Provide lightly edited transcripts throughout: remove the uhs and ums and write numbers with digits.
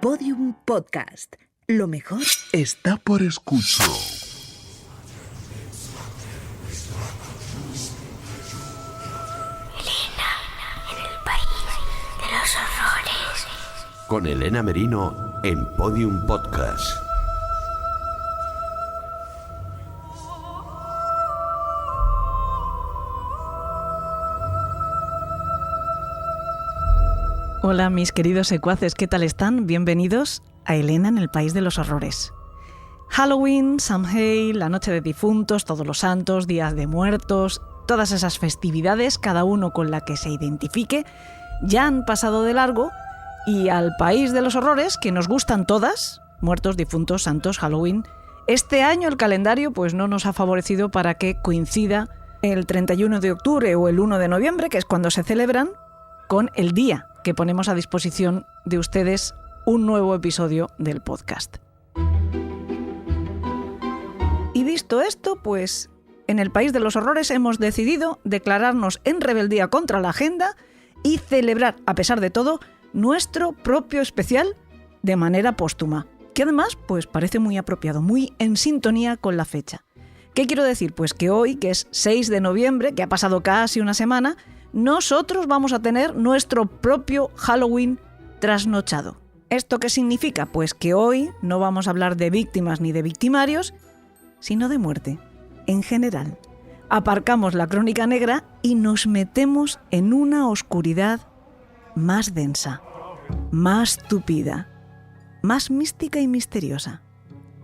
Podium Podcast. Lo mejor está por escuchar. Elena en el país de los horrores. Con Elena Merino en Podium Podcast. Hola mis queridos secuaces, ¿qué tal están? Bienvenidos a Elena en el país de los horrores. Halloween, Samhain, la noche de difuntos, todos los santos, días de muertos, todas esas festividades, cada uno con la que se identifique, ya han pasado de largo y al país de los horrores, que nos gustan todas, muertos, difuntos, santos, Halloween, este año el calendario pues no nos ha favorecido para que coincida el 31 de octubre o el 1 de noviembre, que es cuando se celebran, con el día que ponemos a disposición de ustedes un nuevo episodio del podcast. Y visto esto, pues en el país de los horrores hemos decidido declararnos en rebeldía contra la agenda y celebrar, a pesar de todo, nuestro propio especial de manera póstuma, que además pues parece muy apropiado, muy en sintonía con la fecha. ¿Qué quiero decir? Pues que hoy, que es 6 de noviembre, que ha pasado casi una semana, nosotros vamos a tener nuestro propio Halloween trasnochado. ¿Esto qué significa? Pues que hoy no vamos a hablar de víctimas ni de victimarios, sino de muerte, en general. Aparcamos la crónica negra y nos metemos en una oscuridad más densa, más tupida, más mística y misteriosa.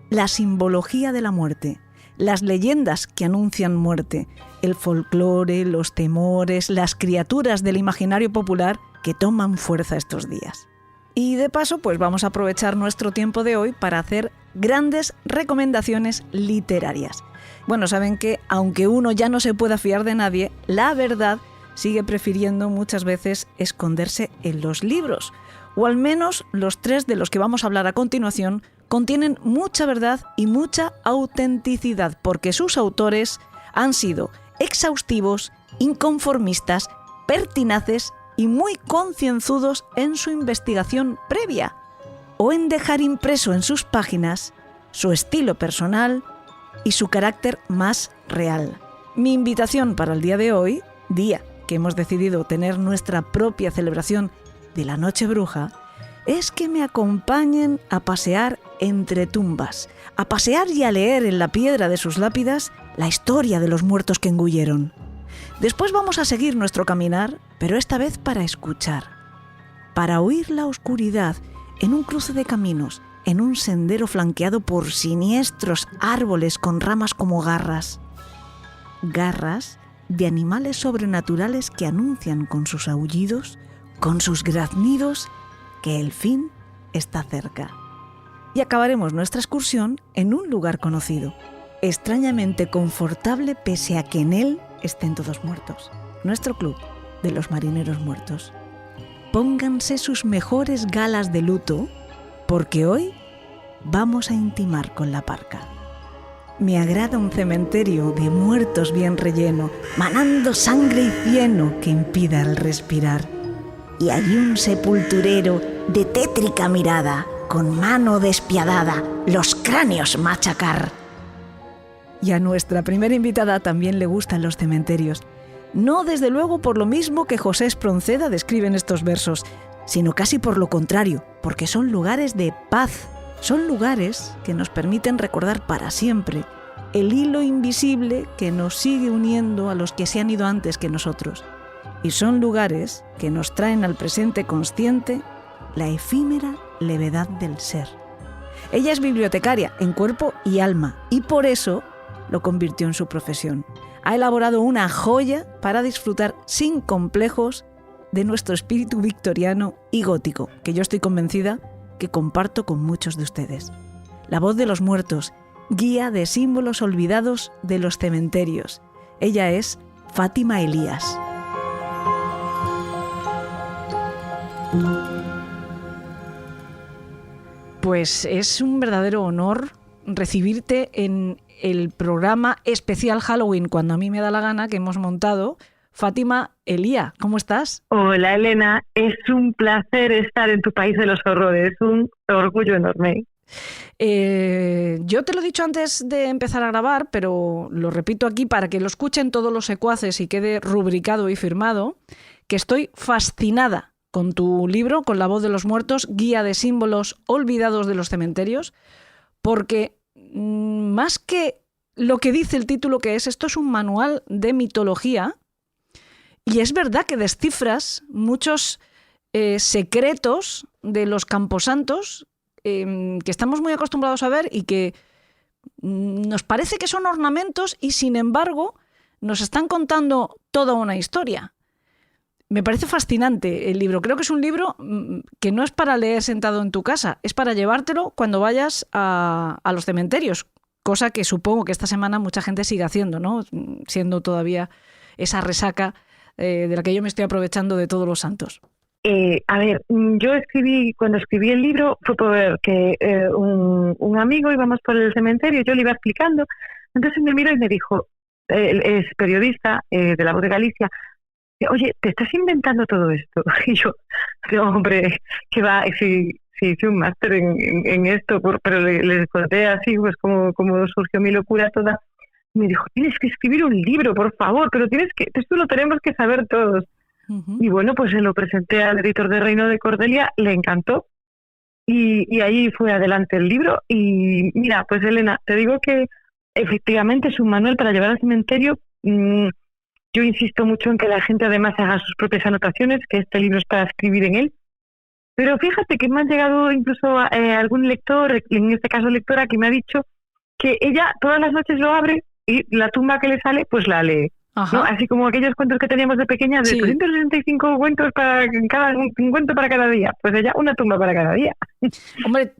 La simbología de la muerte, las leyendas que anuncian muerte, el folclore, los temores, las criaturas del imaginario popular que toman fuerza estos días. Y de paso, pues vamos a aprovechar nuestro tiempo de hoy para hacer grandes recomendaciones literarias. Bueno, saben que aunque uno ya no se pueda fiar de nadie, la verdad sigue prefiriendo muchas veces esconderse en los libros. O al menos los 3 de los que vamos a hablar a continuación contienen mucha verdad y mucha autenticidad, porque sus autores han sido exhaustivos, inconformistas, pertinaces y muy concienzudos en su investigación previa, o en dejar impreso en sus páginas su estilo personal y su carácter más real. Mi invitación para el día de hoy, día que hemos decidido tener nuestra propia celebración de la Noche Bruja, es que me acompañen a pasear entre tumbas, a pasear y a leer en la piedra de sus lápidas la historia de los muertos que engulleron. Después vamos a seguir nuestro caminar, pero esta vez para escuchar, para oír la oscuridad en un cruce de caminos, en un sendero flanqueado por siniestros árboles con ramas como garras. Garras de animales sobrenaturales que anuncian con sus aullidos, con sus graznidos, que el fin está cerca. Y acabaremos nuestra excursión en un lugar conocido, extrañamente confortable pese a que en él estén todos muertos. Nuestro club de los marineros muertos. Pónganse sus mejores galas de luto, porque hoy vamos a intimar con la parca. Me agrada un cementerio de muertos bien relleno, manando sangre y cieno que impida el respirar. Y allí un sepulturero de tétrica mirada, con mano despiadada, los cráneos machacar. Y a nuestra primera invitada también le gustan los cementerios. No desde luego por lo mismo que José Espronceda describe en estos versos, sino casi por lo contrario, porque son lugares de paz. Son lugares que nos permiten recordar para siempre el hilo invisible que nos sigue uniendo a los que se han ido antes que nosotros. Y son lugares que nos traen al presente consciente la efímera levedad del ser. Ella es bibliotecaria en cuerpo y alma y por eso lo convirtió en su profesión. Ha elaborado una joya para disfrutar sin complejos de nuestro espíritu victoriano y gótico, que yo estoy convencida que comparto con muchos de ustedes. La voz de los muertos, guía de símbolos olvidados de los cementerios. Ella es Fátima Elías. Pues es un verdadero honor recibirte en el programa especial Halloween, cuando a mí me da la gana, que hemos montado Fátima Elía. ¿Cómo estás? Hola Elena, es un placer estar en tu país de los horrores, un orgullo enorme. Yo te lo he dicho antes de empezar a grabar, pero lo repito aquí para que lo escuchen todos los secuaces y quede rubricado y firmado, que estoy fascinada con tu libro, Con la voz de los muertos, guía de símbolos olvidados de los cementerios, porque más que lo que dice el título que es, esto es un manual de mitología y es verdad que descifras muchos secretos de los camposantos que estamos muy acostumbrados a ver y que nos parece que son ornamentos y sin embargo nos están contando toda una historia. Me parece fascinante el libro. Creo que es un libro que no es para leer sentado en tu casa, es para llevártelo cuando vayas a los cementerios, cosa que supongo que esta semana mucha gente sigue haciendo, ¿no? Siendo todavía esa resaca de la que yo me estoy aprovechando de Todos los Santos. A ver, yo cuando escribí el libro fue por que un amigo íbamos por el cementerio, yo le iba explicando, entonces me miró y me dijo, él es periodista de La Voz de Galicia, oye, ¿te estás inventando todo esto? Y yo, hombre, que va, sí, hice un máster en esto, pero le conté así, pues como surgió mi locura toda. Me dijo, tienes que escribir un libro, por favor, pero esto lo tenemos que saber todos. Uh-huh. Y bueno, pues se lo presenté al editor de Reino de Cordelia, le encantó, y ahí fue adelante el libro. Y mira, pues Elena, te digo que efectivamente es un manual para llevar al cementerio. Yo insisto mucho en que la gente además haga sus propias anotaciones, que este libro es para escribir en él. Pero fíjate que me han llegado incluso algún lector, en este caso lectora, que me ha dicho que ella todas las noches lo abre y la tumba que le sale, pues la lee. ¿No? Así como aquellos cuentos que teníamos de pequeña, de 365 cuentos un cuento para cada día. Pues ella, una tumba para cada día. Hombre,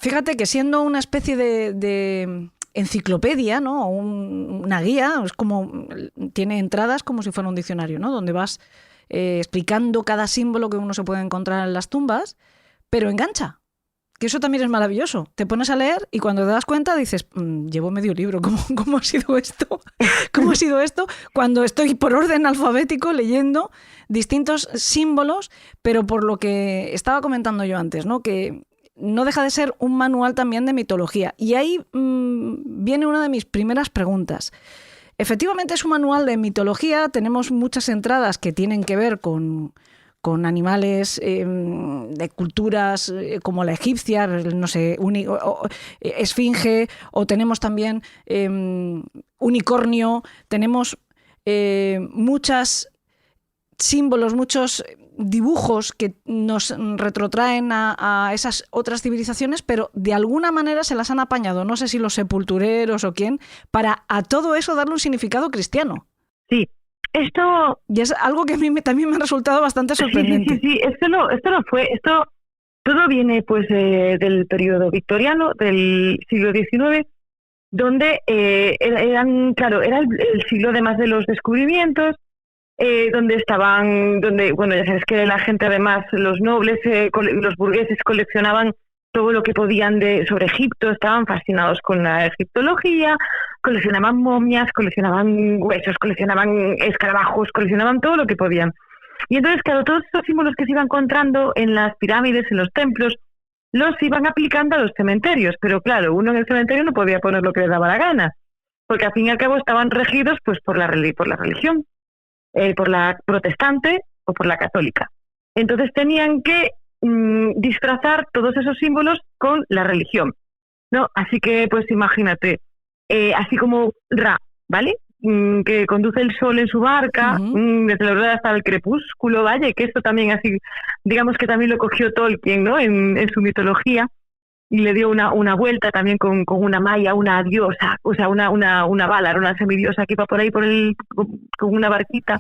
fíjate que siendo una especie de enciclopedia, ¿no? Una guía, es como tiene entradas como si fuera un diccionario, ¿no? Donde vas explicando cada símbolo que uno se puede encontrar en las tumbas, pero engancha, que eso también es maravilloso. Te pones a leer y cuando te das cuenta dices, llevo medio libro, ¿cómo ha sido esto? ¿Cómo ha sido esto? Cuando estoy por orden alfabético leyendo distintos símbolos, pero por lo que estaba comentando yo antes, ¿no? Que no deja de ser un manual también de mitología. Y ahí viene una de mis primeras preguntas. Efectivamente es un manual de mitología, tenemos muchas entradas que tienen que ver con animales de culturas como la egipcia, no sé, esfinge, o tenemos también unicornio, tenemos muchos símbolos, muchos dibujos que nos retrotraen a esas otras civilizaciones, pero de alguna manera se las han apañado, no sé si los sepultureros o quién, para a todo eso darle un significado cristiano. Sí, esto... Y es algo que a mí también me ha resultado bastante sorprendente. Sí, esto no fue, esto todo viene pues del periodo victoriano, del siglo XIX, donde era el siglo además de los descubrimientos, donde ya sabes que la gente, además los nobles, los burgueses coleccionaban todo lo que podían sobre Egipto, estaban fascinados con la egiptología, coleccionaban momias, coleccionaban huesos, coleccionaban escarabajos, coleccionaban todo lo que podían. Y entonces, claro, todos esos símbolos que se iban encontrando en las pirámides, en los templos, los iban aplicando a los cementerios, pero claro, uno en el cementerio no podía poner lo que le daba la gana, porque al fin y al cabo estaban regidos pues por la religión. Por la protestante o por la católica. Entonces tenían que disfrazar todos esos símbolos con la religión, ¿no? Así que, pues imagínate, así como Ra, ¿vale? Que conduce el sol en su barca, desde la aurora hasta el crepúsculo, ¿vale? Que esto también así, digamos que también lo cogió Tolkien, ¿no? En su mitología, y le dio una vuelta también con una maya, una diosa, o sea, una Valar, una semidiosa que iba por ahí con una barquita,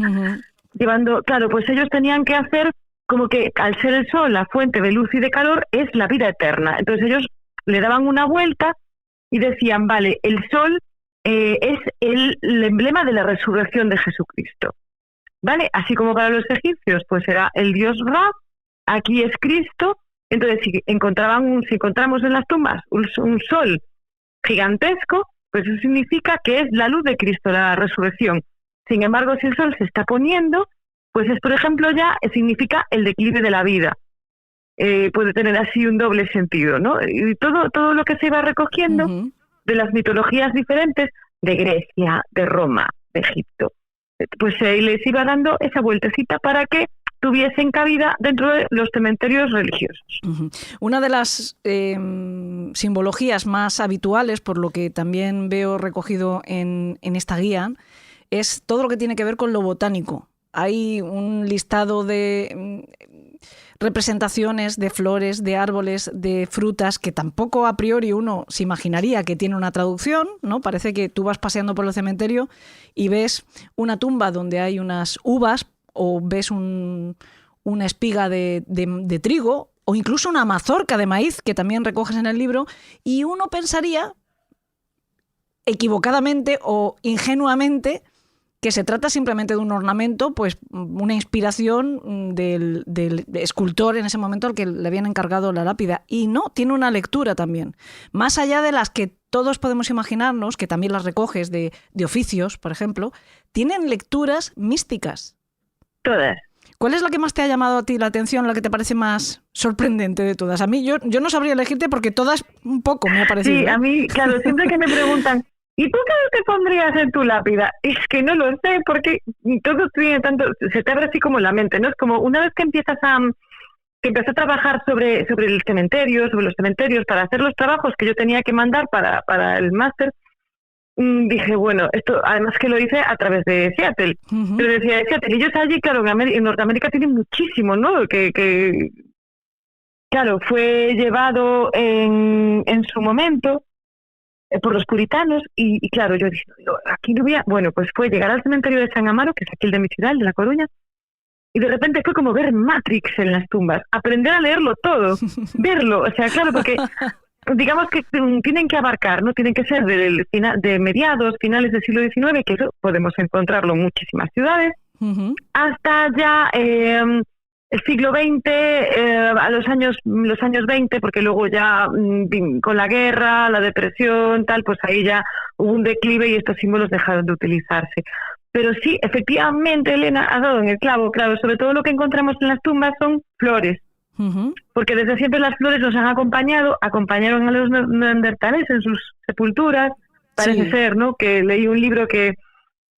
llevando, claro, pues ellos tenían que hacer como que al ser el sol la fuente de luz y de calor es la vida eterna. Entonces ellos le daban una vuelta y decían, vale, el sol es el emblema de la resurrección de Jesucristo, ¿vale? Así como para los egipcios, pues era el dios Ra, aquí es Cristo. Entonces, si encontramos en las tumbas un sol gigantesco, pues eso significa que es la luz de Cristo, la resurrección. Sin embargo, si el sol se está poniendo, pues es, por ejemplo, ya significa el declive de la vida. Puede tener así un doble sentido, ¿no? Y todo lo que se iba recogiendo de las mitologías diferentes, de Grecia, de Roma, de Egipto, pues les iba dando esa vueltecita para que tuviesen cabida dentro de los cementerios religiosos. Una de las simbologías más habituales, por lo que también veo recogido en esta guía, es todo lo que tiene que ver con lo botánico. Hay un listado de representaciones de flores, de árboles, de frutas, que tampoco a priori uno se imaginaría que tiene una traducción, ¿no? Parece que tú vas paseando por el cementerio y ves una tumba donde hay unas uvas, o ves una espiga de trigo, o incluso una mazorca de maíz, que también recoges en el libro, y uno pensaría, equivocadamente o ingenuamente, que se trata simplemente de un ornamento, pues una inspiración del escultor en ese momento al que le habían encargado la lápida. Y no, tiene una lectura también. Más allá de las que todos podemos imaginarnos, que también las recoges de oficios, por ejemplo, tienen lecturas místicas. Todas. ¿Cuál es la que más te ha llamado a ti la atención, la que te parece más sorprendente de todas? A mí, yo no sabría elegirte porque todas un poco me ha parecido. Sí, a mí, claro, siempre que me preguntan, ¿y tú qué te pondrías en tu lápida? Es que no lo sé, porque todo tiene tanto, se te abre así como la mente, ¿no? Es como una vez que empecé a trabajar sobre el cementerio, sobre los cementerios, para hacer los trabajos que yo tenía que mandar para el máster, dije, bueno, esto además que lo hice a través de Seattle. Pero decía de Seattle, ellos allí, claro, en Norteamérica tienen muchísimo, ¿no? Que claro, fue llevado en su momento por los puritanos y claro, yo dije, aquí no había... Bueno, pues fue llegar al cementerio de San Amaro, que es aquí el de mi ciudad, de La Coruña, y de repente fue como ver Matrix en las tumbas, aprender a leerlo todo, verlo, o sea, claro, porque digamos que tienen que abarcar, ¿no? Tienen que ser de mediados, finales del siglo XIX, que eso podemos encontrarlo en muchísimas ciudades, hasta ya el siglo XX, a los años 20, porque luego ya con la guerra, la depresión, tal, pues ahí ya hubo un declive y estos símbolos dejaron de utilizarse. Pero sí, efectivamente, Elena, ha dado en el clavo, claro, sobre todo lo que encontramos en las tumbas son flores. Porque desde siempre las flores nos han acompañaron a los neandertales en sus sepulturas, parece ser, ¿no? Que leí un libro que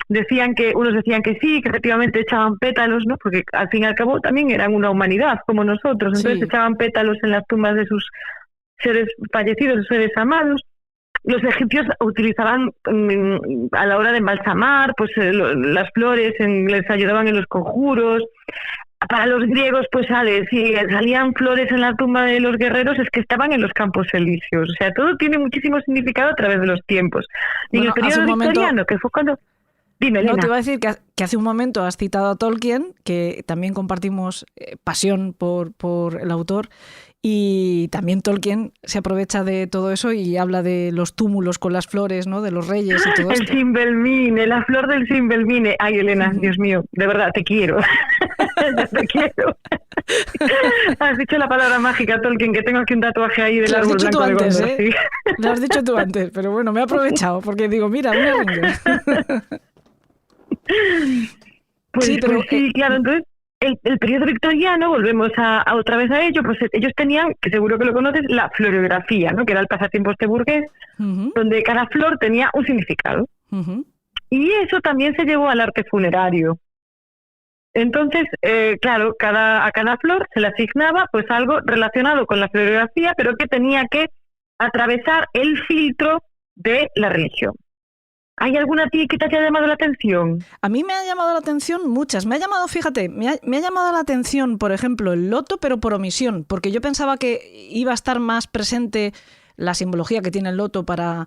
unos decían que sí, que efectivamente echaban pétalos, ¿no? Porque al fin y al cabo también eran una humanidad como nosotros, entonces echaban pétalos en las tumbas de sus seres fallecidos, sus seres amados. Los egipcios utilizaban a la hora de embalsamar, pues las flores les ayudaban en los conjuros. Para los griegos, pues si salían flores en la tumba de los guerreros, es que estaban en los campos elíseos. O sea, todo tiene muchísimo significado a través de los tiempos. Y en el periodo victoriano, que fue cuando... Dime, Elena. No, te iba a decir que hace un momento has citado a Tolkien, que también compartimos pasión por el autor, y también Tolkien se aprovecha de todo eso y habla de los túmulos con las flores, ¿no? De los reyes y todo esto. El Simbelmine, la flor del Simbelmine. Ay, Elena, Dios mío, de verdad, te quiero. Te quiero. Has dicho la palabra mágica, Tolkien, que tengo aquí un tatuaje ahí del árbol blanco de Gondor. Sí. Lo has dicho tú antes, pero bueno, me he aprovechado, porque digo, mira, una Ranger. Pues sí, claro, entonces el periodo victoriano, volvemos a otra vez a ello, pues ellos tenían, que seguro que lo conoces, la florografía, ¿no? Que era el pasatiempo burgués, donde cada flor tenía un significado. Y eso también se llevó al arte funerario. Entonces, claro, a cada flor se le asignaba pues algo relacionado con la florografía, pero que tenía que atravesar el filtro de la religión. ¿Hay alguna a ti que te haya llamado la atención? A mí me ha llamado la atención muchas. Me ha llamado la atención, por ejemplo, el loto, pero por omisión, porque yo pensaba que iba a estar más presente la simbología que tiene el loto para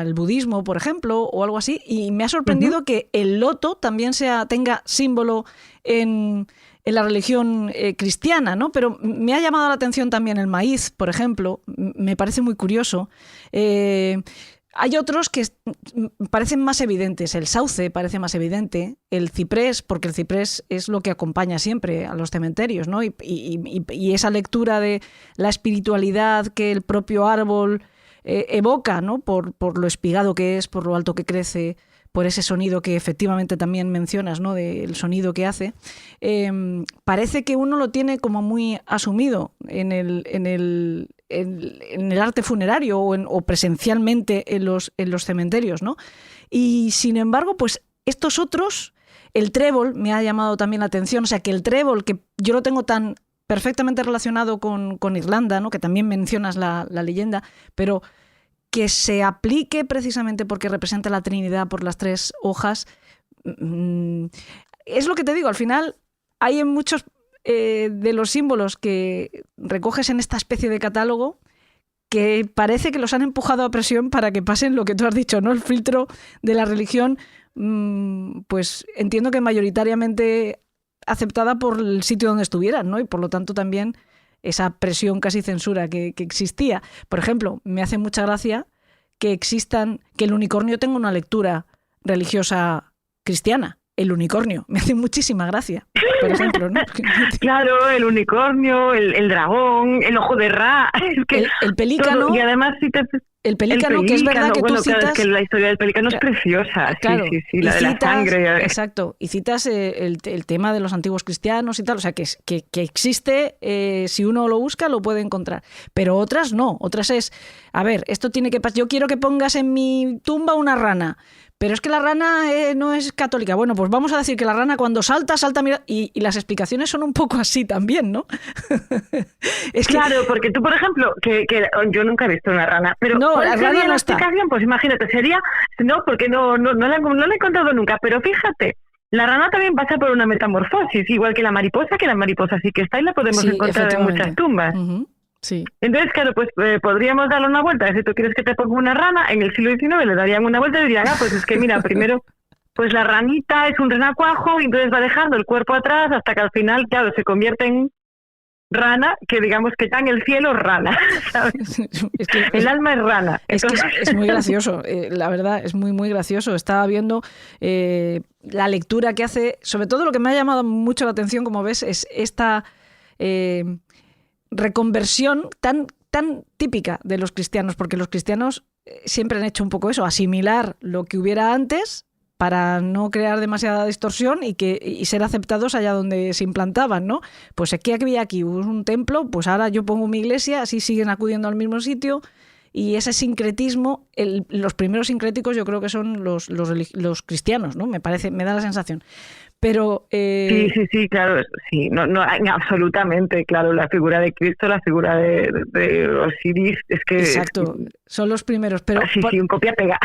el budismo, por ejemplo, o algo así, y me ha sorprendido que el loto también tenga símbolo en la religión cristiana, ¿no? Pero me ha llamado la atención también el maíz, por ejemplo, me parece muy curioso. Hay otros que parecen más evidentes. El sauce parece más evidente. El ciprés, porque el ciprés es lo que acompaña siempre a los cementerios, ¿no? Y esa lectura de la espiritualidad que el propio árbol evoca, ¿no? Por lo espigado que es, por lo alto que crece, por ese sonido que efectivamente también mencionas, ¿no? Del sonido que hace, parece que uno lo tiene como muy asumido en el arte funerario o presencialmente en los cementerios, ¿no? Y sin embargo, pues estos otros, el trébol me ha llamado también la atención, o sea que el trébol, que yo lo tengo tan perfectamente relacionado con Irlanda, ¿no? Que también mencionas la leyenda, pero que se aplique precisamente porque representa la Trinidad por las 3 hojas, es lo que te digo, al final hay en muchos de los símbolos que recoges en esta especie de catálogo que parece que los han empujado a presión para que pasen lo que tú has dicho, ¿no? El filtro de la religión, pues entiendo que mayoritariamente aceptada por el sitio donde estuvieran, ¿no? Y por lo tanto también esa presión casi censura que existía. Por ejemplo, me hace mucha gracia que el unicornio tenga una lectura religiosa cristiana. El unicornio, me hace muchísima gracia, por ejemplo, ¿no? Claro, el unicornio, el dragón, el ojo de Ra, es que el pelícano, todo, y además el pelícano, que es verdad que tú citas... Claro, es que la historia del pelícano es preciosa, claro, sí, la de la sangre. Exacto, y citas el tema de los antiguos cristianos y tal, o sea, que existe, si uno lo busca lo puede encontrar, pero otras no, otras es, a ver, esto tiene que pasar, yo quiero que pongas en mi tumba una rana, pero es que la rana no es católica. Bueno, pues vamos a decir que la rana cuando salta, mira, y las explicaciones son un poco así también, ¿no? Claro, porque tú, por ejemplo, que yo nunca he visto una rana, pero no, la rana no está. Pues imagínate, sería, no, porque no la he encontrado nunca, pero fíjate, la rana también pasa por una metamorfosis, igual que la mariposa sí que está y la podemos encontrar en muchas tumbas. Uh-huh. Sí. Entonces, claro, pues podríamos darle una vuelta. Si tú quieres que te ponga una rana, en el siglo XIX le darían una vuelta y dirían, pues es que mira, primero, pues la ranita es un renacuajo y entonces va dejando el cuerpo atrás hasta que al final, claro, se convierte en rana, que digamos que está en el cielo rana, ¿sabes? El alma es rana. Entonces... Es muy gracioso, la verdad, es muy, muy gracioso. Estaba viendo la lectura que hace, sobre todo lo que me ha llamado mucho la atención, como ves, es esta... reconversión tan típica de los cristianos, porque los cristianos siempre han hecho un poco eso, asimilar lo que hubiera antes para no crear demasiada distorsión y ser aceptados allá donde se implantaban, ¿no? Pues aquí había un templo, pues ahora yo pongo mi iglesia, así siguen acudiendo al mismo sitio, y ese sincretismo, los primeros sincréticos yo creo que son los cristianos, ¿no? Me da la sensación. Pero sí, claro, sí, no, absolutamente, claro, la figura de Cristo, la figura de Osiris, es que... Exacto, son los primeros, pero... Sí, un copia-pega.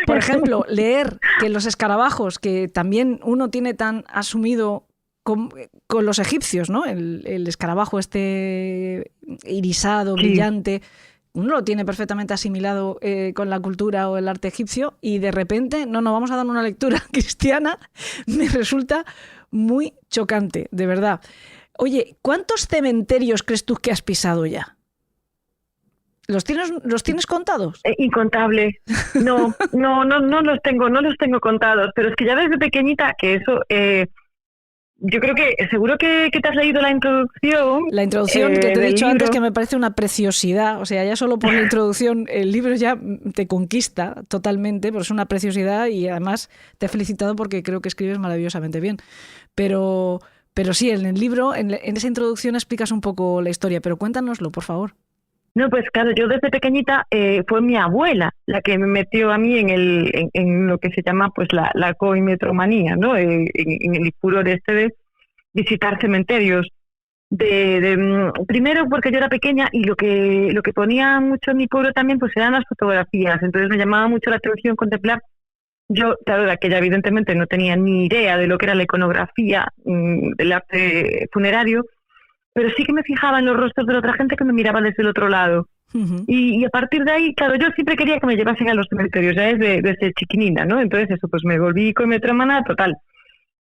Por ejemplo, leer que los escarabajos, que también uno tiene tan asumido con los egipcios, ¿no? El escarabajo este irisado, brillante... Uno lo tiene perfectamente asimilado con la cultura o el arte egipcio y de repente, no, vamos a dar una lectura cristiana, me resulta muy chocante, de verdad. Oye, ¿cuántos cementerios crees tú que has pisado ya? ¿Los tienes contados? Incontable. No los tengo contados, pero es que ya desde pequeñita, que eso... yo creo que seguro que te has leído la introducción. La introducción que te he dicho antes, que me parece una preciosidad. O sea, ya solo por la introducción el libro ya te conquista totalmente, porque es una preciosidad y además te he felicitado porque creo que escribes maravillosamente bien. Pero sí, en el libro, en esa introducción explicas un poco la historia, pero cuéntanoslo, por favor. No, pues claro, yo desde pequeñita fue mi abuela la que me metió a mí en lo que se llama pues la coimetromanía, ¿no? En el furor de visitar cementerios. Primero porque yo era pequeña y lo que ponía mucho en mi pueblo también pues eran las fotografías, entonces me llamaba mucho la atención contemplar. Yo, claro, de aquella evidentemente no tenía ni idea de lo que era la iconografía del arte funerario, pero sí que me fijaba en los rostros de la otra gente que me miraba desde el otro lado. Uh-huh. Y a partir de ahí, claro, yo siempre quería que me llevasen a los cementerios, ya desde chiquinina, ¿no? Entonces eso, pues me volví coimetromana total.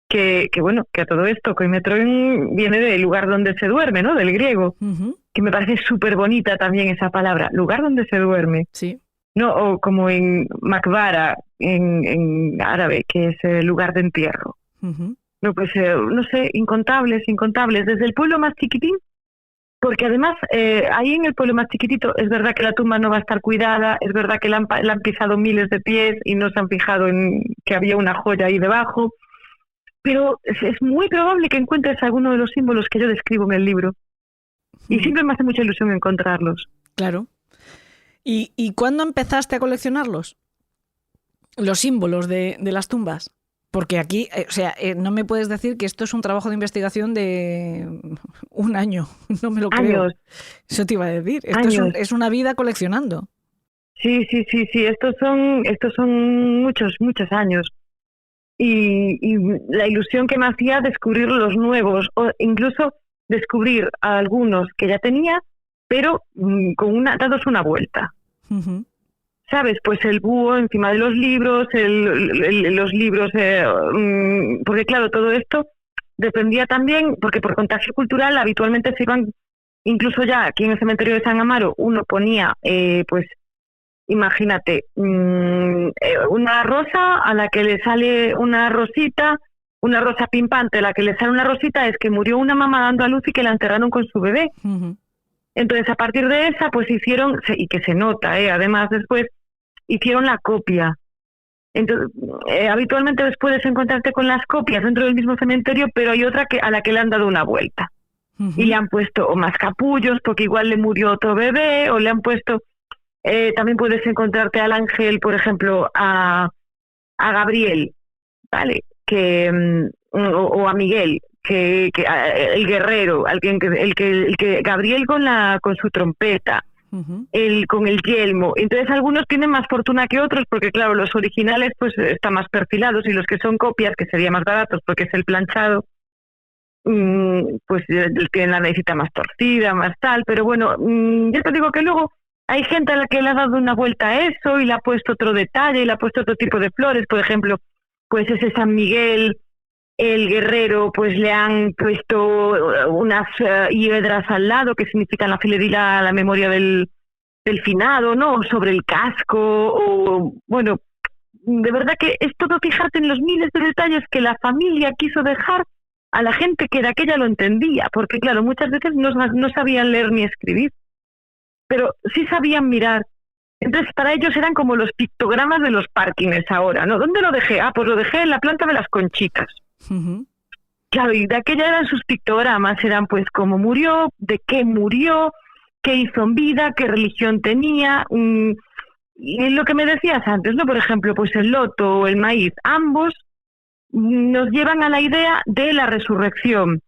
Que bueno, que a todo esto, coimetron viene del lugar donde se duerme, ¿no? Del griego. Uh-huh. Que me parece súper bonita también esa palabra, lugar donde se duerme. Sí. No, o como en Makbara, en árabe, que es el lugar de entierro. Uh-huh. No, pues, no sé, incontables, desde el pueblo más chiquitín Porque además, ahí en el pueblo más chiquitito, es verdad que la tumba no va a estar cuidada, es verdad que la han pisado miles de pies y no se han fijado en que había una joya ahí debajo, pero es muy probable que encuentres alguno de los símbolos que yo describo en el libro. Y siempre me hace mucha ilusión encontrarlos. Claro. ¿Y cuándo empezaste a coleccionarlos? Los símbolos de las tumbas. Porque aquí, no me puedes decir que esto es un trabajo de investigación de un año. No me lo creo. Años. Eso te iba a decir. Esto es una vida coleccionando. Sí. Estos son muchos años. Y la ilusión que me hacía descubrir los nuevos, o incluso descubrir a algunos que ya tenía, pero dados una vuelta. Uh-huh. ¿Sabes? Pues el búho encima de los libros, los libros, porque claro, todo esto dependía también, porque por contagio cultural habitualmente se iban, incluso ya aquí en el cementerio de San Amaro, uno ponía, pues imagínate, una rosa a la que le sale una rosita, una rosa pimpante a la que le sale una rosita, es que murió una mamá dando a luz y que la enterraron con su bebé. Uh-huh. Entonces, a partir de esa, pues hicieron, y que se nota, además después, hicieron la copia. Entonces, habitualmente después puedes encontrarte con las copias dentro del mismo cementerio, pero hay otra a la que le han dado una vuelta. Uh-huh. Y le han puesto o más capullos, porque igual le murió otro bebé, o le han puesto... también puedes encontrarte al ángel, por ejemplo, a Gabriel, ¿vale? O a Miguel, que el guerrero, el que Gabriel con su trompeta, uh-huh. Con el yelmo. Entonces algunos tienen más fortuna que otros, porque claro, los originales pues están más perfilados, y los que son copias, que serían más baratos porque es el planchado, pues tienen la naricita más torcida, más tal. Pero bueno, yo te digo que luego hay gente a la que le ha dado una vuelta a eso y le ha puesto otro detalle y le ha puesto otro tipo de flores. Por ejemplo, pues ese San Miguel, el guerrero, pues le han puesto unas hiedras al lado que significan la fidelidad a la memoria del finado, ¿no? Sobre el casco, o bueno, de verdad que es todo fijarte en los miles de detalles que la familia quiso dejar a la gente que de aquella lo entendía, porque claro, muchas veces no sabían leer ni escribir, pero sí sabían mirar. Entonces para ellos eran como los pictogramas de los parkings ahora, ¿no? ¿Dónde lo dejé? Pues lo dejé en la planta de las conchitas. Uh-huh. Claro, y de aquella eran sus pictogramas, eran pues cómo murió, de qué murió, qué hizo en vida, qué religión tenía, y lo que me decías antes, ¿no? Por ejemplo, pues el loto o el maíz, ambos nos llevan a la idea de la resurrección.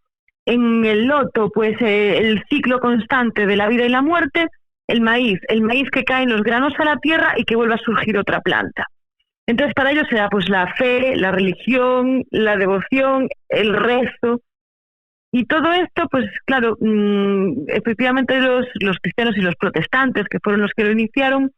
En el loto, pues el ciclo constante de la vida y la muerte. El maíz que caen los granos a la tierra y que vuelve a surgir otra planta. Entonces para ellos era pues la fe, la religión, la devoción, el rezo, y todo esto pues claro, efectivamente los cristianos y los protestantes, que fueron los que lo iniciaron,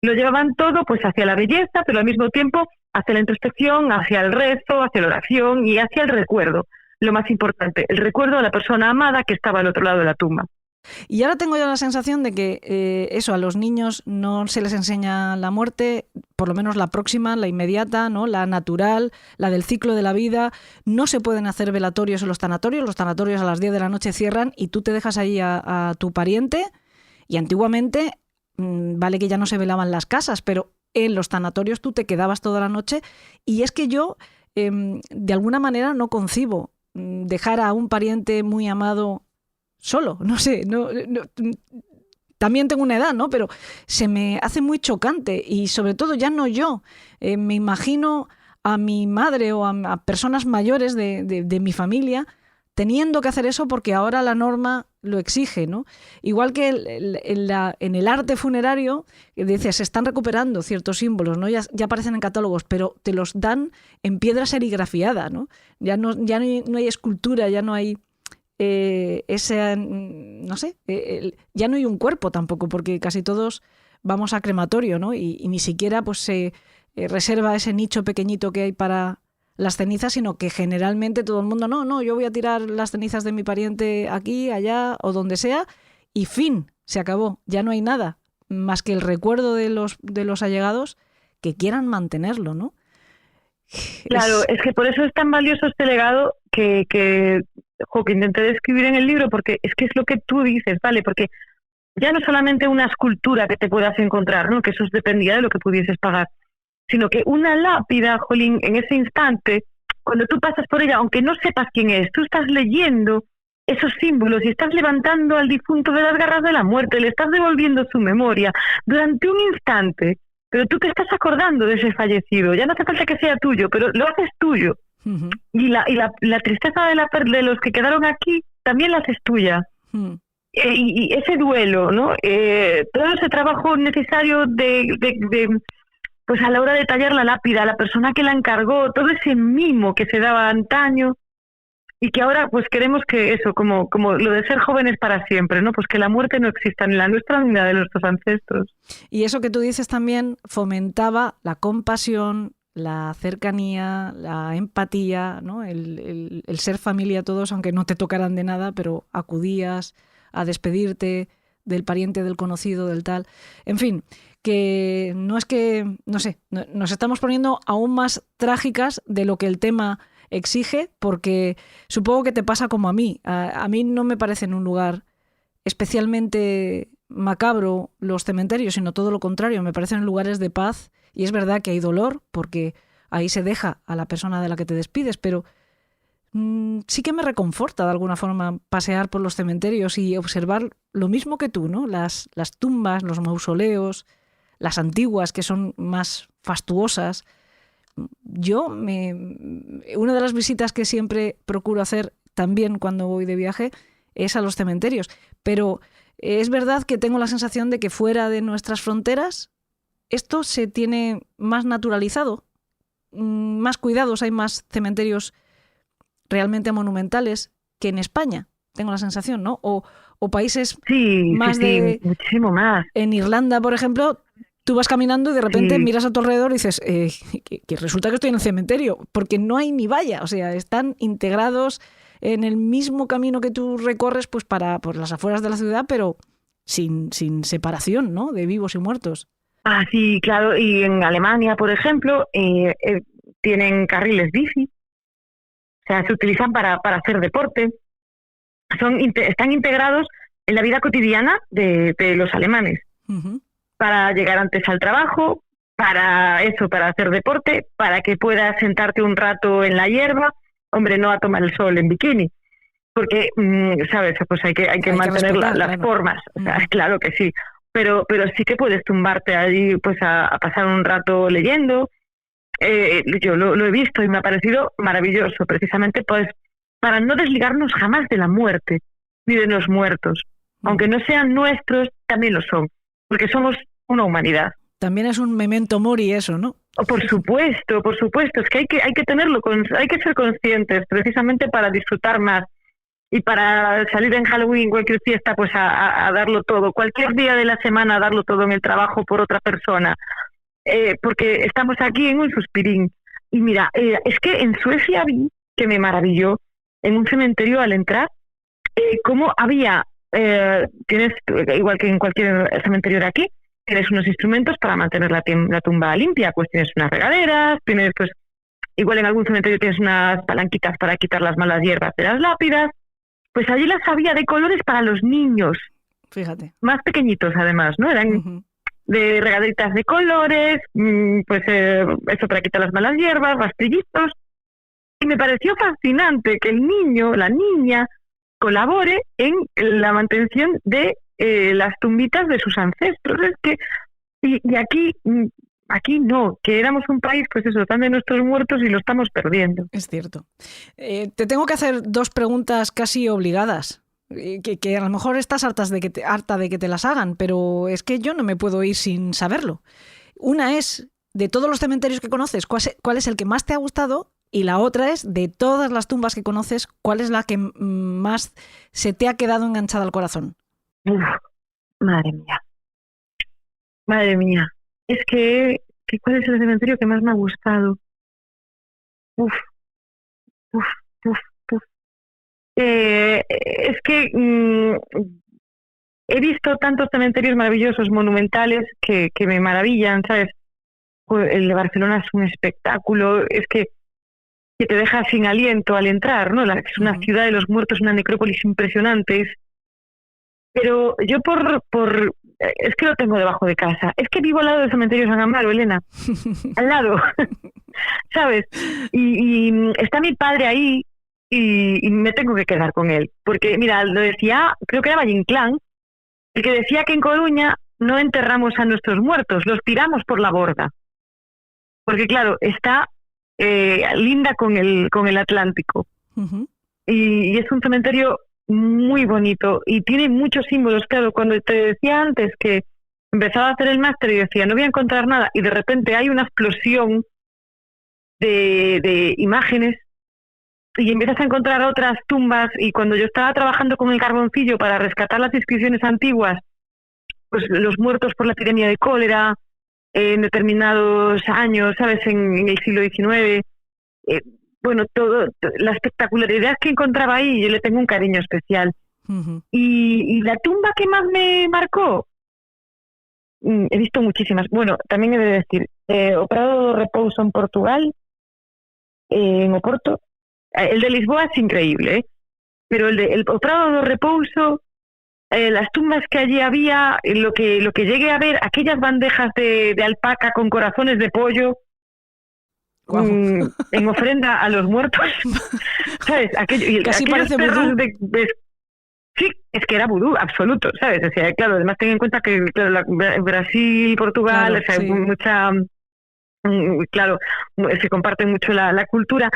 lo llevaban todo pues hacia la belleza, pero al mismo tiempo hacia la introspección, hacia el rezo, hacia la oración y hacia el recuerdo. Lo más importante, el recuerdo a la persona amada que estaba al otro lado de la tumba. Y ahora tengo yo la sensación de que a los niños no se les enseña la muerte, por lo menos la próxima, la inmediata, ¿no? La natural, la del ciclo de la vida. No se pueden hacer velatorios en los tanatorios a las 10 de la noche cierran y tú te dejas ahí a tu pariente. Y antiguamente, vale que ya no se velaban las casas, pero en los tanatorios tú te quedabas toda la noche. Y es que yo, de alguna manera, no concibo dejar a un pariente muy amado solo, no sé, no, también tengo una edad, ¿no? Pero se me hace muy chocante y sobre todo ya no yo. Me imagino a mi madre o a personas mayores de mi familia teniendo que hacer eso porque ahora la norma lo exige, ¿no? Igual que en el arte funerario, dices, se están recuperando ciertos símbolos, ¿no? Ya aparecen en catálogos, pero te los dan en piedra serigrafiada, ¿no? Ya no hay escultura, ya no hay... no sé, ya no hay un cuerpo tampoco, porque casi todos vamos a crematorio, ¿no? Y ni siquiera pues se reserva ese nicho pequeñito que hay para las cenizas, sino que generalmente todo el mundo, no, yo voy a tirar las cenizas de mi pariente aquí, allá o donde sea, y fin, se acabó, ya no hay nada más que el recuerdo de los allegados que quieran mantenerlo, ¿no? Claro, es que por eso es tan valioso este legado que que intenté describir en el libro, porque es que es lo que tú dices, ¿vale? Porque ya no solamente una escultura que te puedas encontrar, ¿no? Que eso dependía de lo que pudieses pagar, sino que una lápida, jolín, en ese instante, cuando tú pasas por ella, aunque no sepas quién es, tú estás leyendo esos símbolos y estás levantando al difunto de las garras de la muerte, le estás devolviendo su memoria durante un instante, pero tú te estás acordando de ese fallecido, ya no hace falta que sea tuyo, pero lo haces tuyo. Ujú. Y la tristeza de los que quedaron aquí también la haces tuya. Mm. Y ese duelo, ¿no? Todo ese trabajo necesario pues a la hora de tallar la lápida, la persona que la encargó, todo ese mimo que se daba antaño y que ahora pues queremos que eso, como lo de ser jóvenes para siempre, ¿no? Pues que la muerte no exista ni la nuestra ni la de nuestros ancestros. Y eso que tú dices también fomentaba la compasión, la cercanía, la empatía, ¿no? El ser familia todos, aunque no te tocaran de nada, pero acudías a despedirte del pariente, del conocido, del tal. En fin, que no es que, no sé, nos estamos poniendo aún más trágicas de lo que el tema exige, porque supongo que te pasa como a mí. A mí no me parecen un lugar especialmente macabro los cementerios, sino todo lo contrario, me parecen lugares de paz, y es verdad que hay dolor, porque ahí se deja a la persona de la que te despides, pero sí que me reconforta de alguna forma pasear por los cementerios y observar lo mismo que tú, ¿no? Las tumbas, los mausoleos, las antiguas, que son más fastuosas. Una de las visitas que siempre procuro hacer también cuando voy de viaje es a los cementerios, pero es verdad que tengo la sensación de que fuera de nuestras fronteras esto se tiene más naturalizado, más cuidados, hay más cementerios realmente monumentales que en España, tengo la sensación, ¿no? O países más sí, muchísimo más. En Irlanda, por ejemplo, tú vas caminando y de repente miras a tu alrededor y dices que resulta que estoy en el cementerio, porque no hay ni valla, o sea, están integrados en el mismo camino que tú recorres pues por las afueras de la ciudad, pero sin separación, ¿no? De vivos y muertos. Ah, sí, claro, y en Alemania, por ejemplo, tienen carriles bici, o sea, se utilizan para hacer deporte, están integrados en la vida cotidiana de los alemanes, para llegar antes al trabajo, para hacer deporte, para que puedas sentarte un rato en la hierba, hombre, no a tomar el sol en bikini, porque, ¿sabes? Pues hay que mantener las formas, o sea, claro que sí. Pero sí que puedes tumbarte allí pues a pasar un rato leyendo. Yo lo he visto y me ha parecido maravilloso, precisamente pues para no desligarnos jamás de la muerte ni de los muertos. Aunque no sean nuestros, también lo son, porque somos una humanidad. También es un memento mori eso, ¿no? Por supuesto, es que hay que tenerlo, hay que ser conscientes, precisamente para disfrutar más. Y para salir en Halloween, cualquier fiesta, pues a darlo todo. Cualquier día de la semana a darlo todo en el trabajo por otra persona. Porque estamos aquí en un suspirín. Y mira, es que en Suecia vi, que me maravilló, en un cementerio al entrar, cómo había, tienes, igual que en cualquier cementerio de aquí, tienes unos instrumentos para mantener la tumba limpia. Pues tienes unas regaderas, tienes, pues, igual en algún cementerio tienes unas palanquitas para quitar las malas hierbas de las lápidas. Pues allí las había de colores para los niños. Fíjate. Más pequeñitos, además, ¿no? Eran de regaderitas de colores, pues eso para quitar las malas hierbas, rastrillitos. Y me pareció fascinante que el niño, la niña, colabore en la mantención de las tumbitas de sus ancestros. Es que, y aquí no, que éramos un país, pues eso, tan de nuestros muertos y lo estamos perdiendo. Es cierto. Te tengo que hacer dos preguntas casi obligadas, que a lo mejor estás harta de que te las hagan, pero es que yo no me puedo ir sin saberlo. Una es, de todos los cementerios que conoces, ¿cuál es el que más te ha gustado? Y la otra es, de todas las tumbas que conoces, ¿cuál es la que más se te ha quedado enganchada al corazón? Uf, madre mía. Es que ¿cuál es el cementerio que más me ha gustado? Es que he visto tantos cementerios maravillosos, monumentales, que me maravillan, ¿sabes? El de Barcelona es un espectáculo. Es que que te deja sin aliento al entrar, ¿no? Es una ciudad de los muertos, una necrópolis impresionante. Pero yo es que lo tengo debajo de casa. Es que vivo al lado del cementerio San Amaro, Elena. Al lado. ¿Sabes? Y está mi padre ahí y me tengo que quedar con él. Porque, mira, lo decía, creo que era Valle Inclán, el que decía que en Coruña no enterramos a nuestros muertos, los tiramos por la borda. Porque, claro, está linda con el Atlántico. Uh-huh. Y es un cementerio muy bonito y tiene muchos símbolos. Claro, cuando te decía antes que empezaba a hacer el máster y decía no voy a encontrar nada y de repente hay una explosión de imágenes y empiezas a encontrar otras tumbas, y cuando yo estaba trabajando con el carboncillo para rescatar las inscripciones antiguas, pues los muertos por la epidemia de cólera en determinados años, ¿sabes? En el siglo XIX, bueno, la espectacularidad que encontraba ahí, yo le tengo un cariño especial. Uh-huh. Y la tumba que más me marcó, he visto muchísimas. Bueno, también he de decir, o Prado do Repouso en Portugal, en Oporto, el de Lisboa es increíble, ¿eh? Pero o Prado do Repouso, las tumbas que allí había, lo que llegué a ver, aquellas bandejas de alpaca con corazones de pollo, wow. En ofrenda a los muertos, ¿sabes? Casi parece vudú. Sí, es que era vudú absoluto, ¿sabes? O sea, claro, además ten en cuenta que claro, Brasil, Portugal, claro, o sea, sí. Mucha, claro, se comparte mucho la cultura,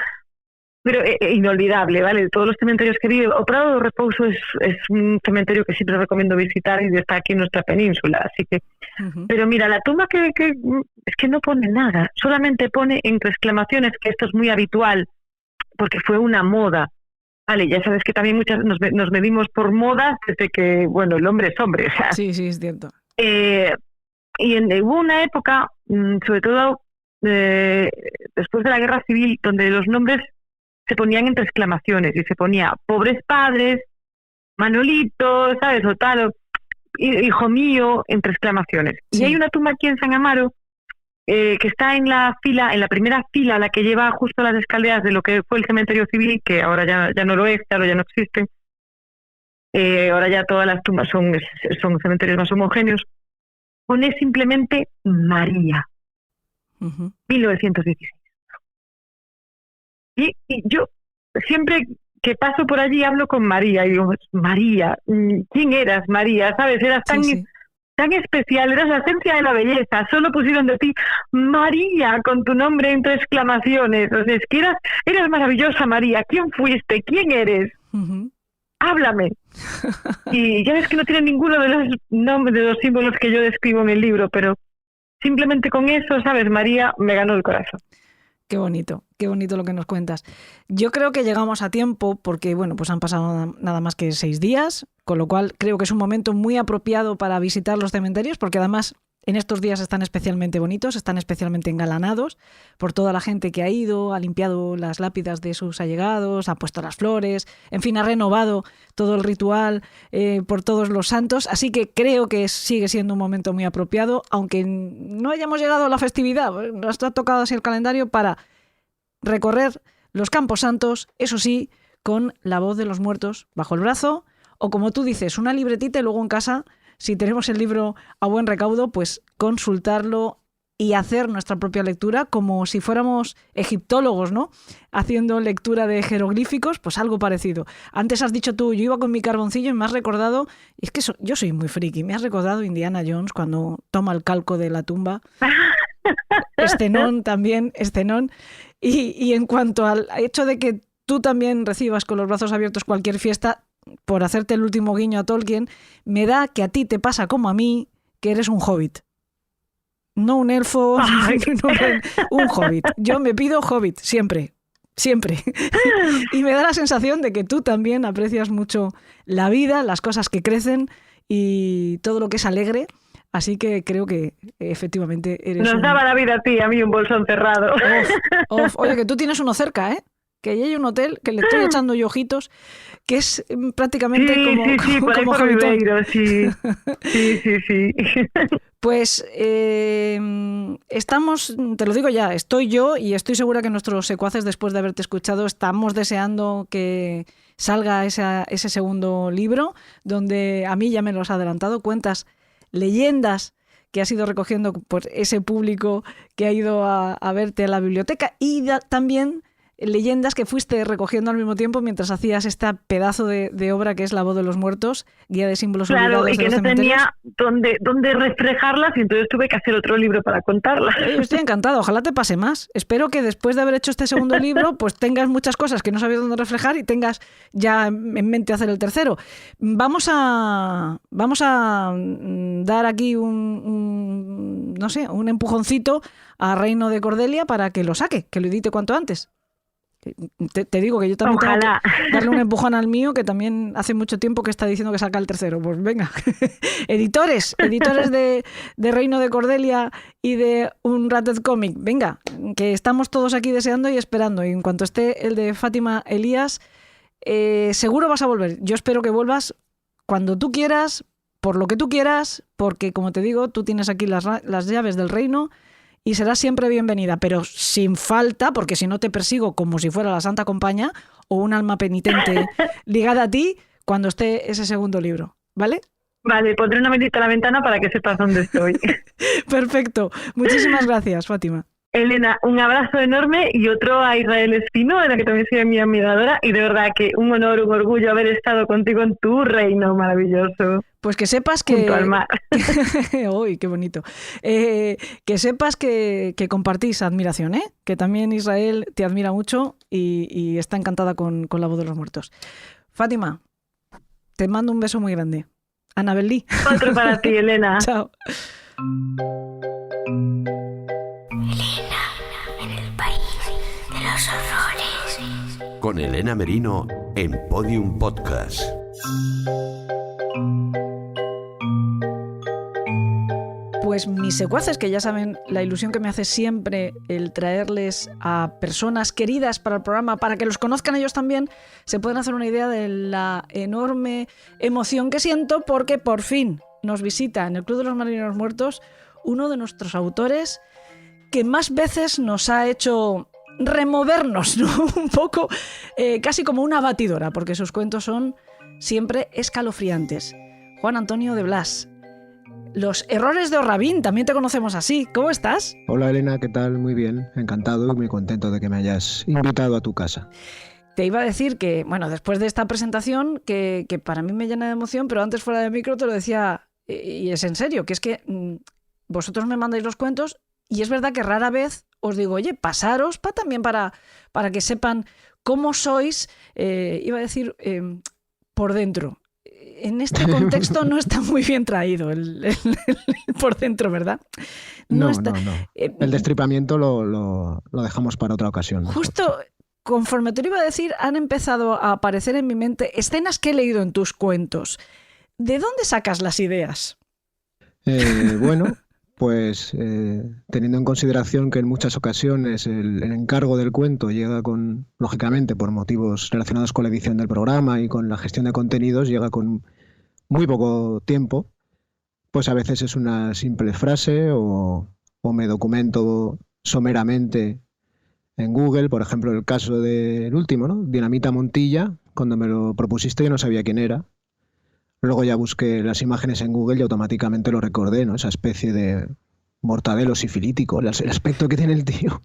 pero inolvidable, ¿vale? Todos los cementerios que vive, o Prado do Repouso es un cementerio que siempre recomiendo visitar y está aquí en nuestra península, así que... Uh-huh. Pero mira, la tumba que es que no pone nada, solamente pone entre exclamaciones, que esto es muy habitual, porque fue una moda, ¿vale? Ya sabes que también muchas nos medimos por modas desde que, bueno, el hombre es hombre, o sea... Sí, es cierto. Y hubo una época, sobre todo después de la Guerra Civil, donde los nombres se ponían entre exclamaciones y se ponía pobres padres, Manolito, ¿sabes? O tal, hijo mío, entre exclamaciones. Sí. Y hay una tumba aquí en San Amaro que está en la primera fila, la que lleva justo a las escaleras de lo que fue el cementerio civil, que ahora ya no lo es, claro, ya no existe. Ahora ya todas las tumbas son cementerios más homogéneos. Pone simplemente María, uh-huh. 1916. Y yo siempre que paso por allí hablo con María y digo, María, ¿quién eras, María? ¿Sabes? Eras tan especial, eras la esencia de la belleza, solo pusieron de ti María con tu nombre entre exclamaciones. O sea, es que eras maravillosa, María. ¿Quién fuiste? ¿Quién eres? Uh-huh. Háblame. Y ya ves que no tiene ninguno de los nombres, de los símbolos que yo describo en el libro, pero simplemente con eso, ¿sabes? María me ganó el corazón. Qué bonito lo que nos cuentas. Yo creo que llegamos a tiempo porque, bueno, pues han pasado nada más que 6 días, con lo cual creo que es un momento muy apropiado para visitar los cementerios, porque además en estos días están especialmente bonitos, están especialmente engalanados por toda la gente que ha ido, ha limpiado las lápidas de sus allegados, ha puesto las flores, en fin, ha renovado todo el ritual por todos los santos, así que creo que sigue siendo un momento muy apropiado, aunque no hayamos llegado a la festividad, nos ha tocado así el calendario para recorrer los campos santos, eso sí, con la voz de los muertos bajo el brazo, o como tú dices, una libretita y luego en casa, si tenemos el libro a buen recaudo, pues consultarlo y hacer nuestra propia lectura como si fuéramos egiptólogos, ¿no? Haciendo lectura de jeroglíficos, pues algo parecido. Antes has dicho tú, yo iba con mi carboncillo y me has recordado, es que yo soy muy friki, me has recordado Indiana Jones cuando toma el calco de la tumba. Escenón también, Escenón. Y en cuanto al hecho de que tú también recibas con los brazos abiertos cualquier fiesta, por hacerte el último guiño a Tolkien, me da que a ti te pasa como a mí, que eres un hobbit. No un elfo, no, un hobbit. Yo me pido hobbit, siempre. Y me da la sensación de que tú también aprecias mucho la vida, las cosas que crecen y todo lo que es alegre. Así que creo que efectivamente eres Nos daba la vida a ti, a mí un bolsón cerrado. Oye, que tú tienes uno cerca, ¿eh? que ahí hay un hotel que le estoy echando yo ojitos, que es prácticamente por ahí como por Javitón. Ribeiro, sí. Sí. Pues estamos, te lo digo ya, estoy yo y estoy segura que nuestros secuaces, después de haberte escuchado, estamos deseando que salga ese segundo libro, donde a mí ya me lo has adelantado, cuentas leyendas que has ido recogiendo por ese público que ha ido a verte a la biblioteca y también leyendas que fuiste recogiendo al mismo tiempo mientras hacías este pedazo de obra que es La voz de los muertos, guía de símbolos olvidados Claro, y de que los no cementerios. tenía dónde reflejarlas y entonces tuve que hacer otro libro para contarlas. Yo estoy encantada, ojalá te pase más. Espero que después de haber hecho este segundo libro, pues tengas muchas cosas que no sabías dónde reflejar y tengas ya en mente hacer el tercero. Vamos a dar aquí un empujoncito a Reino de Cordelia para que lo saque, que lo edite cuanto antes. Te digo que yo también Ojalá. tengo que darle un empujón al mío, que también hace mucho tiempo que está diciendo que saca el tercero. Pues venga, editores de Reino de Cordelia y de Unrated Comic, venga, que estamos todos aquí deseando y esperando. Y en cuanto esté el de Fátima Elías, seguro vas a volver. Yo espero que vuelvas cuando tú quieras, por lo que tú quieras, porque como te digo, tú tienes aquí las llaves del reino y serás siempre bienvenida, pero sin falta, porque si no te persigo como si fuera la Santa Compañía o un alma penitente ligada a ti cuando esté ese segundo libro, ¿vale? Vale, pondré una medita a la ventana para que sepas dónde estoy. Perfecto. Muchísimas gracias, Fátima. Elena, un abrazo enorme y otro a Israel Espino, de la que también soy mi admiradora, y de verdad que un honor, un orgullo haber estado contigo en tu reino maravilloso. Pues que sepas que... Junto al mar. ¡Uy, qué bonito! Que sepas que compartís admiración, ¿eh? Que también Israel te admira mucho y está encantada con La voz de los muertos. Fátima, te mando un beso muy grande. Annabel Lee. Otro para ti, Elena. Chao. Elena, en el país de los horrores. Con Elena Merino en Podium Podcast. Pues mis secuaces, que ya saben la ilusión que me hace siempre el traerles a personas queridas para el programa, para que los conozcan ellos también, se pueden hacer una idea de la enorme emoción que siento porque por fin nos visita en el Club de los Marineros Muertos uno de nuestros autores que más veces nos ha hecho removernos, ¿no? Un poco, casi como una batidora, porque sus cuentos son siempre escalofriantes. Juan Antonio de Blas. Los errores de Orrabín, también te conocemos así. ¿Cómo estás? Hola Elena, ¿qué tal? Muy bien, encantado y muy contento de que me hayas invitado a tu casa. Te iba a decir que, bueno, después de esta presentación, que para mí me llena de emoción, pero antes fuera de micro te lo decía, y es en serio, que es que vosotros me mandáis los cuentos y es verdad que rara vez os digo, oye, pasaros también para que sepan cómo sois, iba a decir, por dentro. En este contexto no está muy bien traído el por dentro, ¿verdad? No. Está, el destripamiento lo dejamos para otra ocasión. Justo conforme te lo iba a decir, han empezado a aparecer en mi mente escenas que he leído en tus cuentos. ¿De dónde sacas las ideas? Bueno, pues teniendo en consideración que en muchas ocasiones el encargo del cuento llega con, lógicamente, por motivos relacionados con la edición del programa y con la gestión de contenidos, llega con muy poco tiempo, pues a veces es una simple frase o me documento someramente en Google. Por ejemplo, el caso del último, ¿no? Dinamita Montilla, cuando me lo propusiste yo no sabía quién era. Luego ya busqué las imágenes en Google y automáticamente lo recordé, ¿no? Esa especie de mortadelo sifilítico, el aspecto que tiene el tío.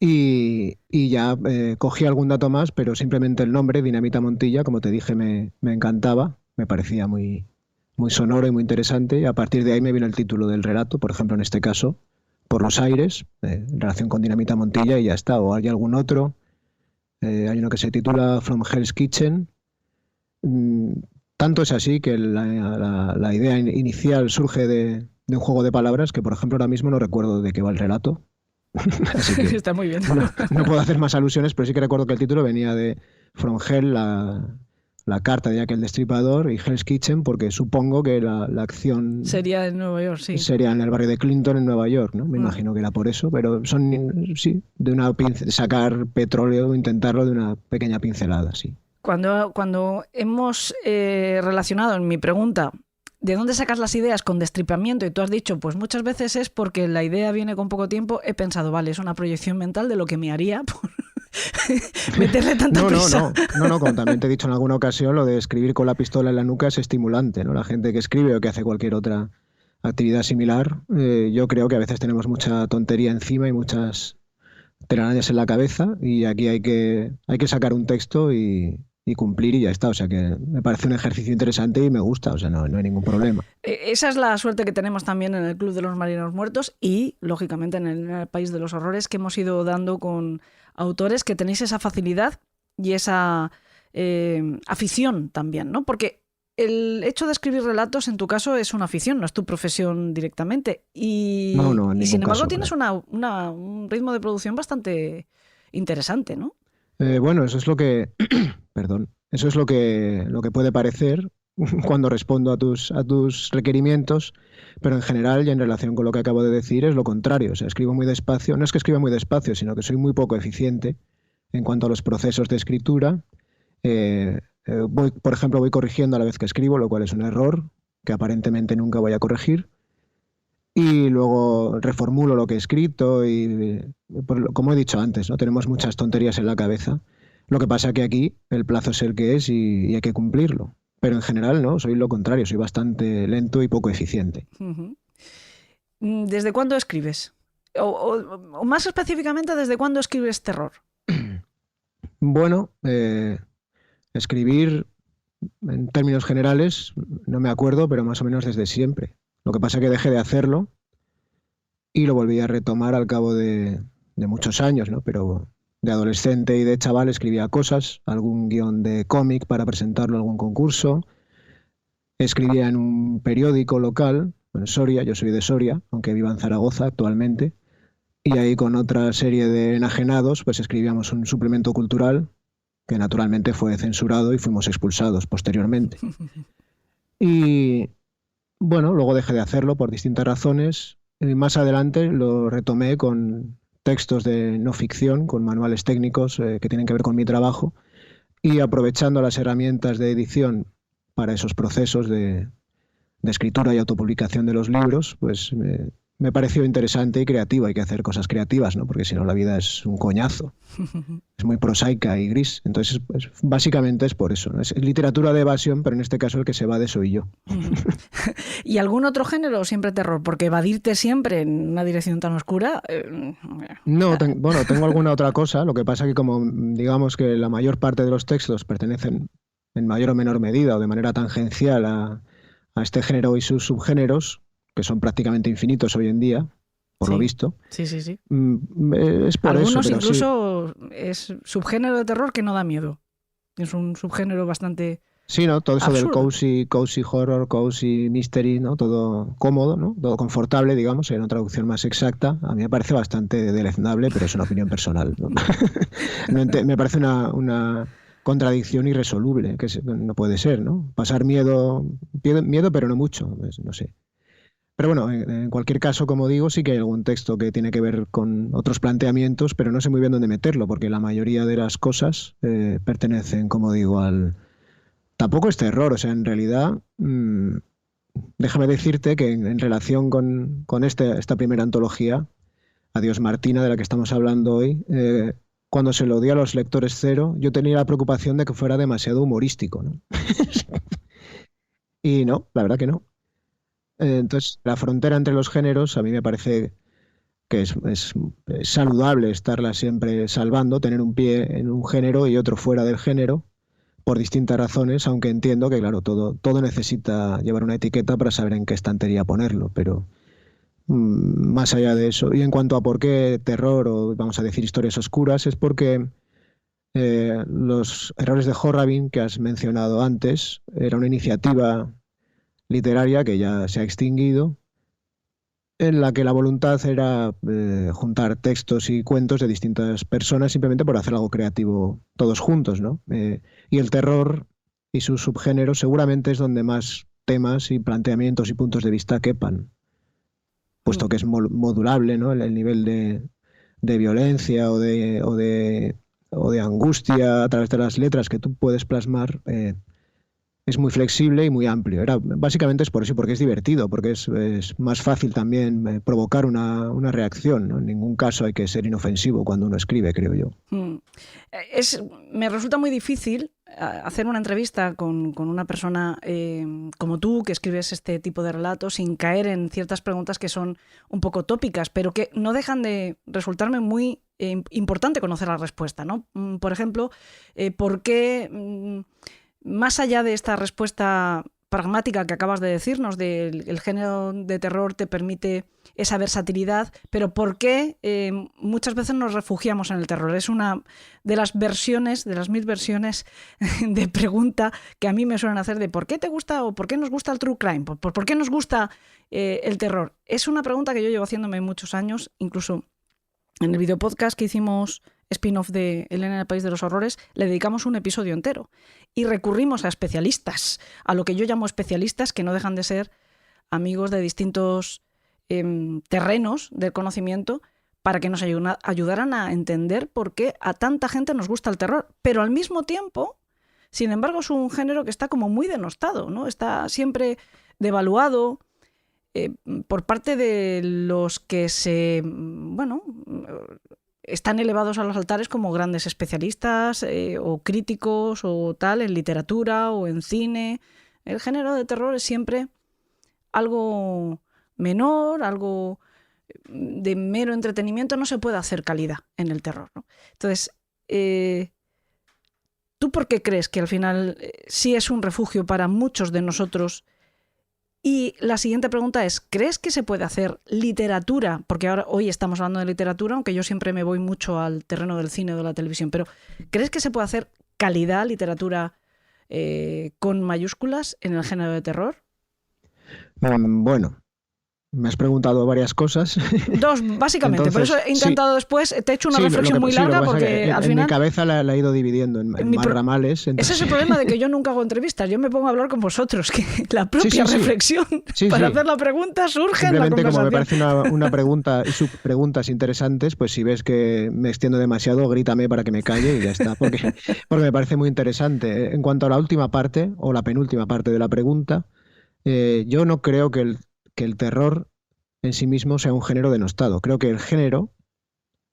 Y ya cogí algún dato más, pero simplemente el nombre, Dinamita Montilla, como te dije, me encantaba, me parecía muy, muy sonoro y muy interesante. Y a partir de ahí me vino el título del relato, por ejemplo, en este caso, Por los aires, en relación con Dinamita Montilla, y ya está. O hay algún otro, hay uno que se titula From Hell's Kitchen. Tanto es así que la idea inicial surge de un juego de palabras que, por ejemplo, ahora mismo no recuerdo de qué va el relato. Así que está muy bien. No puedo hacer más alusiones, pero sí que recuerdo que el título venía de From Hell, La carta de Jack el Destripador y Hell's Kitchen, porque supongo que la acción Sería en Nueva York, sí. sería en el barrio de Clinton, en Nueva York, ¿no? Me imagino que era por eso, pero son, sí, de sacar petróleo, intentarlo de una pequeña pincelada, sí. Cuando hemos relacionado en mi pregunta ¿de dónde sacas las ideas con destripamiento? Y tú has dicho, pues muchas veces es porque la idea viene con poco tiempo. He pensado, vale, es una proyección mental de lo que me haría por meterle tanta prisa. No, como también te he dicho en alguna ocasión, lo de escribir con la pistola en la nuca es estimulante, ¿no? La gente que escribe o que hace cualquier otra actividad similar, yo creo que a veces tenemos mucha tontería encima y muchas telarañas en la cabeza, y aquí hay que sacar un texto y cumplir y ya está. O sea que me parece un ejercicio interesante y me gusta, o sea, no hay ningún problema. Esa es la suerte que tenemos también en el Club de los Marineros Muertos y, lógicamente, en el País de los Horrores, que hemos ido dando con autores que tenéis esa facilidad y esa afición también, ¿no? Porque el hecho de escribir relatos, en tu caso, es una afición, no es tu profesión directamente. Y, no, en y sin ningún embargo caso, tienes claro. un ritmo de producción bastante interesante, ¿no? Bueno, eso es lo que, perdón, eso es lo que puede parecer cuando respondo a tus requerimientos, pero en general y en relación con lo que acabo de decir es lo contrario. O sea, escribo muy despacio. No es que escriba muy despacio, sino que soy muy poco eficiente en cuanto a los procesos de escritura. Por ejemplo, voy corrigiendo a la vez que escribo, lo cual es un error que aparentemente nunca voy a corregir. Y luego reformulo lo que he escrito y, como he dicho antes, ¿no? Tenemos muchas tonterías en la cabeza. Lo que pasa que aquí el plazo es el que es y hay que cumplirlo. Pero en general no, soy lo contrario, soy bastante lento y poco eficiente. Uh-huh. ¿Desde cuándo escribes? O más específicamente, ¿desde cuándo escribes terror? Bueno, escribir en términos generales, no me acuerdo, pero más o menos desde siempre. Lo que pasa es que dejé de hacerlo y lo volví a retomar al cabo de muchos años, ¿no? Pero de adolescente y de chaval escribía cosas, algún guión de cómic para presentarlo a algún concurso. Escribía en un periódico local, en Soria, yo soy de Soria, aunque vivo en Zaragoza actualmente, y ahí con otra serie de enajenados pues escribíamos un suplemento cultural que naturalmente fue censurado y fuimos expulsados posteriormente. Y bueno, luego dejé de hacerlo por distintas razones. Y más adelante lo retomé con textos de no ficción, con manuales técnicos que tienen que ver con mi trabajo, y aprovechando las herramientas de edición para esos procesos de escritura y autopublicación de los libros, pues me pareció interesante y creativo. Hay que hacer cosas creativas, ¿no? Porque si no la vida es un coñazo. Es muy prosaica y gris. Entonces, pues, básicamente es por eso, ¿no? Es literatura de evasión, pero en este caso el que se evade soy yo. ¿Y algún otro género o siempre terror? Porque evadirte siempre en una dirección tan oscura... No, tengo alguna otra cosa. Lo que pasa que como digamos que la mayor parte de los textos pertenecen en mayor o menor medida o de manera tangencial a este género y sus subgéneros, que son prácticamente infinitos hoy en día, por lo visto. Sí. Es por Algunos eso, incluso es subgénero de terror que no da miedo. Es un subgénero bastante... Sí, ¿no? Todo eso absurdo. del cozy horror, cozy mystery, ¿no? Todo cómodo, ¿no? Todo confortable, digamos, en una traducción más exacta. A mí me parece bastante deleznable, pero es una opinión personal, ¿no? Me parece una contradicción irresoluble, que no puede ser, ¿no? Pasar miedo, pero no mucho, pues, no sé. Pero bueno, en cualquier caso, como digo, sí que hay algún texto que tiene que ver con otros planteamientos, pero no sé muy bien dónde meterlo, porque la mayoría de las cosas pertenecen, como digo, al... Tampoco es terror, o sea, en realidad, déjame decirte que en relación con esta primera antología, Adiós Martina, de la que estamos hablando hoy, cuando se lo di a los lectores cero, yo tenía la preocupación de que fuera demasiado humorístico, ¿no? Y no, la verdad que no. Entonces, la frontera entre los géneros a mí me parece que es saludable estarla siempre salvando, tener un pie en un género y otro fuera del género, por distintas razones, aunque entiendo que, claro, todo necesita llevar una etiqueta para saber en qué estantería ponerlo, pero más allá de eso. Y en cuanto a por qué terror, o vamos a decir historias oscuras, es porque los Errores de Horrabin, que has mencionado antes, era una iniciativa literaria que ya se ha extinguido, en la que la voluntad era juntar textos y cuentos de distintas personas simplemente por hacer algo creativo todos juntos, ¿no? Y el terror y sus subgéneros, seguramente es donde más temas y planteamientos y puntos de vista quepan, puesto que es modulable, ¿no? El nivel de violencia o de angustia a través de las letras que tú puedes plasmar es muy flexible y muy amplio. Básicamente es por eso, porque es divertido, porque es más fácil también provocar una reacción, ¿no? En ningún caso hay que ser inofensivo cuando uno escribe, creo yo. Me resulta muy difícil hacer una entrevista con una persona como tú, que escribes este tipo de relatos, sin caer en ciertas preguntas que son un poco tópicas, pero que no dejan de resultarme muy importante conocer la respuesta, ¿no? Por ejemplo, ¿por qué, más allá de esta respuesta pragmática que acabas de decirnos, el género de terror te permite esa versatilidad, pero por qué muchas veces nos refugiamos en el terror? Es una de las versiones, de las mil versiones de pregunta que a mí me suelen hacer de ¿por qué te gusta o por qué nos gusta el true crime? ¿Por qué nos gusta el terror? Es una pregunta que yo llevo haciéndome muchos años, incluso en el videopodcast que hicimos spin-off de Elena en el País de los Horrores, le dedicamos un episodio entero y recurrimos a especialistas, a lo que yo llamo especialistas, que no dejan de ser amigos de distintos terrenos del conocimiento, para que nos ayudaran a entender por qué a tanta gente nos gusta el terror. Pero al mismo tiempo, sin embargo, es un género que está como muy denostado, ¿no? Está siempre devaluado por parte de los que están elevados a los altares como grandes especialistas o críticos o tal, en literatura o en cine. El género de terror es siempre algo menor, algo de mero entretenimiento. No se puede hacer calidad en el terror, ¿no? Entonces, ¿tú por qué crees que al final sí es un refugio para muchos de nosotros? Y la siguiente pregunta es, ¿crees que se puede hacer literatura? Porque hoy estamos hablando de literatura, aunque yo siempre me voy mucho al terreno del cine o de la televisión, pero ¿crees que se puede hacer calidad, literatura con mayúsculas en el género de terror? Bueno, me has preguntado varias cosas. Dos, básicamente. Entonces, por eso he intentado después, te he hecho una reflexión muy larga, porque al final... En mi cabeza la he ido dividiendo en más ramales. Entonces... Ese es el problema de que yo nunca hago entrevistas. Yo me pongo a hablar con vosotros, que la propia reflexión para hacer la pregunta surge en la conversación. Como me parece una pregunta y subpreguntas interesantes, pues si ves que me extiendo demasiado, grítame para que me calle y ya está. Porque me parece muy interesante. En cuanto a la última parte, o la penúltima parte de la pregunta, yo no creo que el terror en sí mismo sea un género denostado. Creo que el género,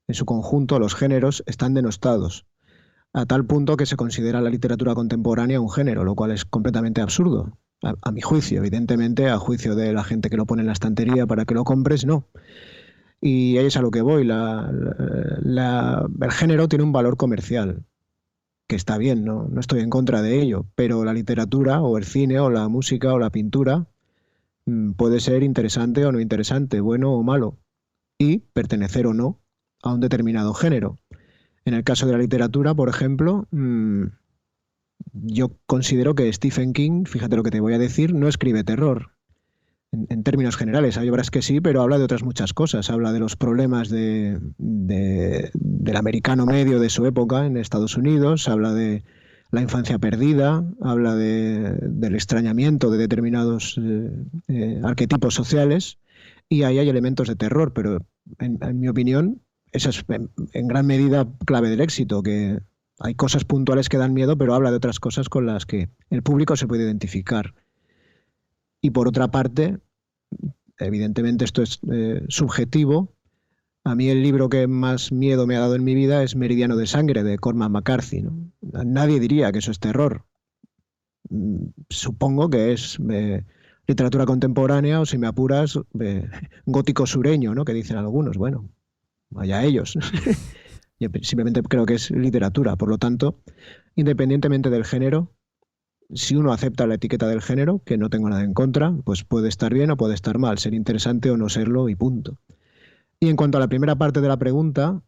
en su conjunto, los géneros, están denostados, a tal punto que se considera la literatura contemporánea un género, lo cual es completamente absurdo, a mi juicio. Evidentemente, a juicio de la gente que lo pone en la estantería para que lo compres, no. Y ahí es a lo que voy. El género tiene un valor comercial, que está bien, no estoy en contra de ello, pero la literatura, o el cine, o la música, o la pintura, puede ser interesante o no interesante, bueno o malo, y pertenecer o no a un determinado género. En el caso de la literatura, por ejemplo, yo considero que Stephen King, fíjate lo que te voy a decir, no escribe terror. En términos generales, hay obras que sí, pero habla de otras muchas cosas. Habla de los problemas del americano medio de su época en Estados Unidos, habla de la infancia perdida, habla del extrañamiento de determinados arquetipos sociales, y ahí hay elementos de terror, pero en mi opinión, esa es en gran medida clave del éxito, que hay cosas puntuales que dan miedo, pero habla de otras cosas con las que el público se puede identificar. Y por otra parte, evidentemente esto es subjetivo. A mí el libro que más miedo me ha dado en mi vida es Meridiano de Sangre, de Cormac McCarthy, ¿no? Nadie diría que eso es terror. Supongo que es literatura contemporánea, o si me apuras, gótico sureño, ¿no? Que dicen algunos. Bueno, allá ellos. Yo simplemente creo que es literatura. Por lo tanto, independientemente del género, si uno acepta la etiqueta del género, que no tengo nada en contra, pues puede estar bien o puede estar mal, ser interesante o no serlo, y punto. Y en cuanto a la primera parte de la pregunta,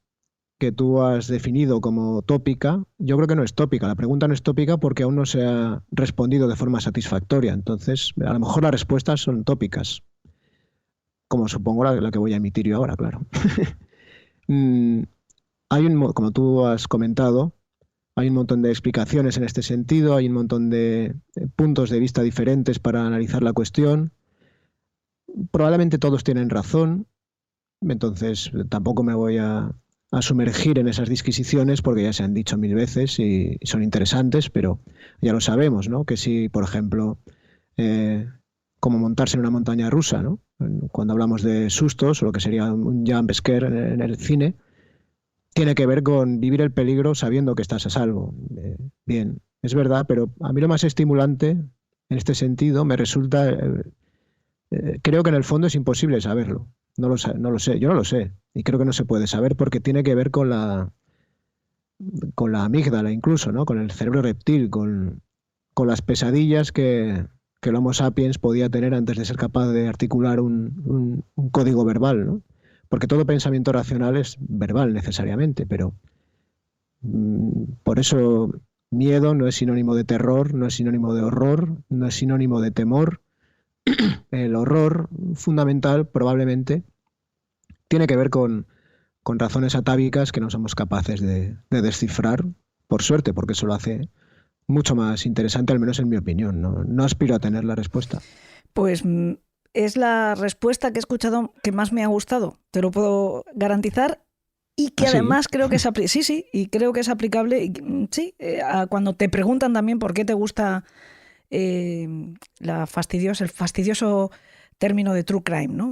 que tú has definido como tópica, yo creo que no es tópica. La pregunta no es tópica porque aún no se ha respondido de forma satisfactoria. Entonces, a lo mejor las respuestas son tópicas, como supongo la que voy a emitir yo ahora, claro. Como tú has comentado, Hay un montón de explicaciones en este sentido, hay un montón de puntos de vista diferentes para analizar la cuestión. Probablemente todos tienen razón, entonces tampoco me voy a sumergir en esas disquisiciones porque ya se han dicho 1000 veces y son interesantes, pero ya lo sabemos, ¿no? Que si, por ejemplo, como montarse en una montaña rusa, ¿no? Cuando hablamos de sustos o lo que sería un jump scare en el cine, tiene que ver con vivir el peligro sabiendo que estás a salvo. Bien, es verdad, pero a mí lo más estimulante en este sentido me resulta... creo que en el fondo es imposible saberlo. No lo sé, yo no lo sé. Y creo que no se puede saber porque tiene que ver con la amígdala incluso, ¿no? Con el cerebro reptil, con las pesadillas que el Homo sapiens podía tener antes de ser capaz de articular un código verbal, ¿no? Porque todo pensamiento racional es verbal necesariamente, pero por eso miedo no es sinónimo de terror, no es sinónimo de horror, no es sinónimo de temor. El horror fundamental probablemente tiene que ver con razones atávicas que no somos capaces de descifrar, por suerte, porque eso lo hace mucho más interesante, al menos en mi opinión. No aspiro a tener la respuesta. Pues es la respuesta que he escuchado que más me ha gustado, te lo puedo garantizar, y que además creo que es y creo que es aplicable cuando te preguntan también por qué te gusta el fastidioso término de true crime, ¿no?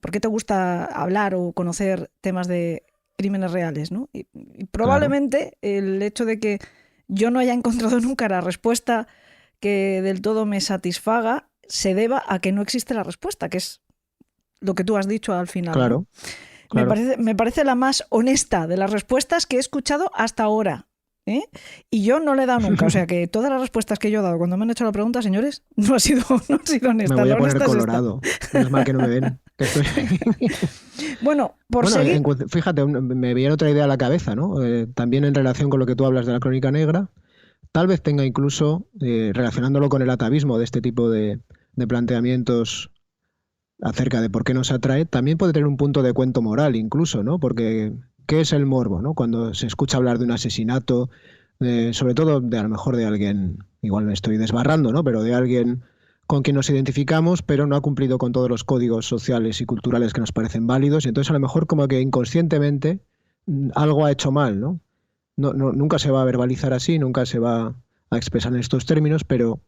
¿Por qué te gusta hablar o conocer temas de crímenes reales, ¿no? Y probablemente el hecho de que yo no haya encontrado nunca la respuesta que del todo me satisfaga se deba a que no existe la respuesta, que es lo que tú has dicho al final. Claro, ¿no? claro. Me parece la más honesta de las respuestas que he escuchado hasta ahora. Y yo no le he dado nunca. O sea que todas las respuestas que yo he dado cuando me han hecho la pregunta, señores, no ha sido honesta. Me voy a poner colorado. Es mal que no me ven. Bueno, seguir... Fíjate, me viene otra idea a la cabeza, ¿no? También en relación con lo que tú hablas de la crónica negra, tal vez tenga incluso, relacionándolo con el atavismo de este tipo de planteamientos acerca de por qué nos atrae, también puede tener un punto de cuento moral incluso, ¿no? Porque ¿qué es el morbo, ¿no? Cuando se escucha hablar de un asesinato, sobre todo a lo mejor de alguien, igual me estoy desbarrando, ¿no? Pero de alguien con quien nos identificamos, pero no ha cumplido con todos los códigos sociales y culturales que nos parecen válidos, y entonces a lo mejor como que inconscientemente algo ha hecho mal, ¿no? Nunca se va a verbalizar así, nunca se va a expresar en estos términos, pero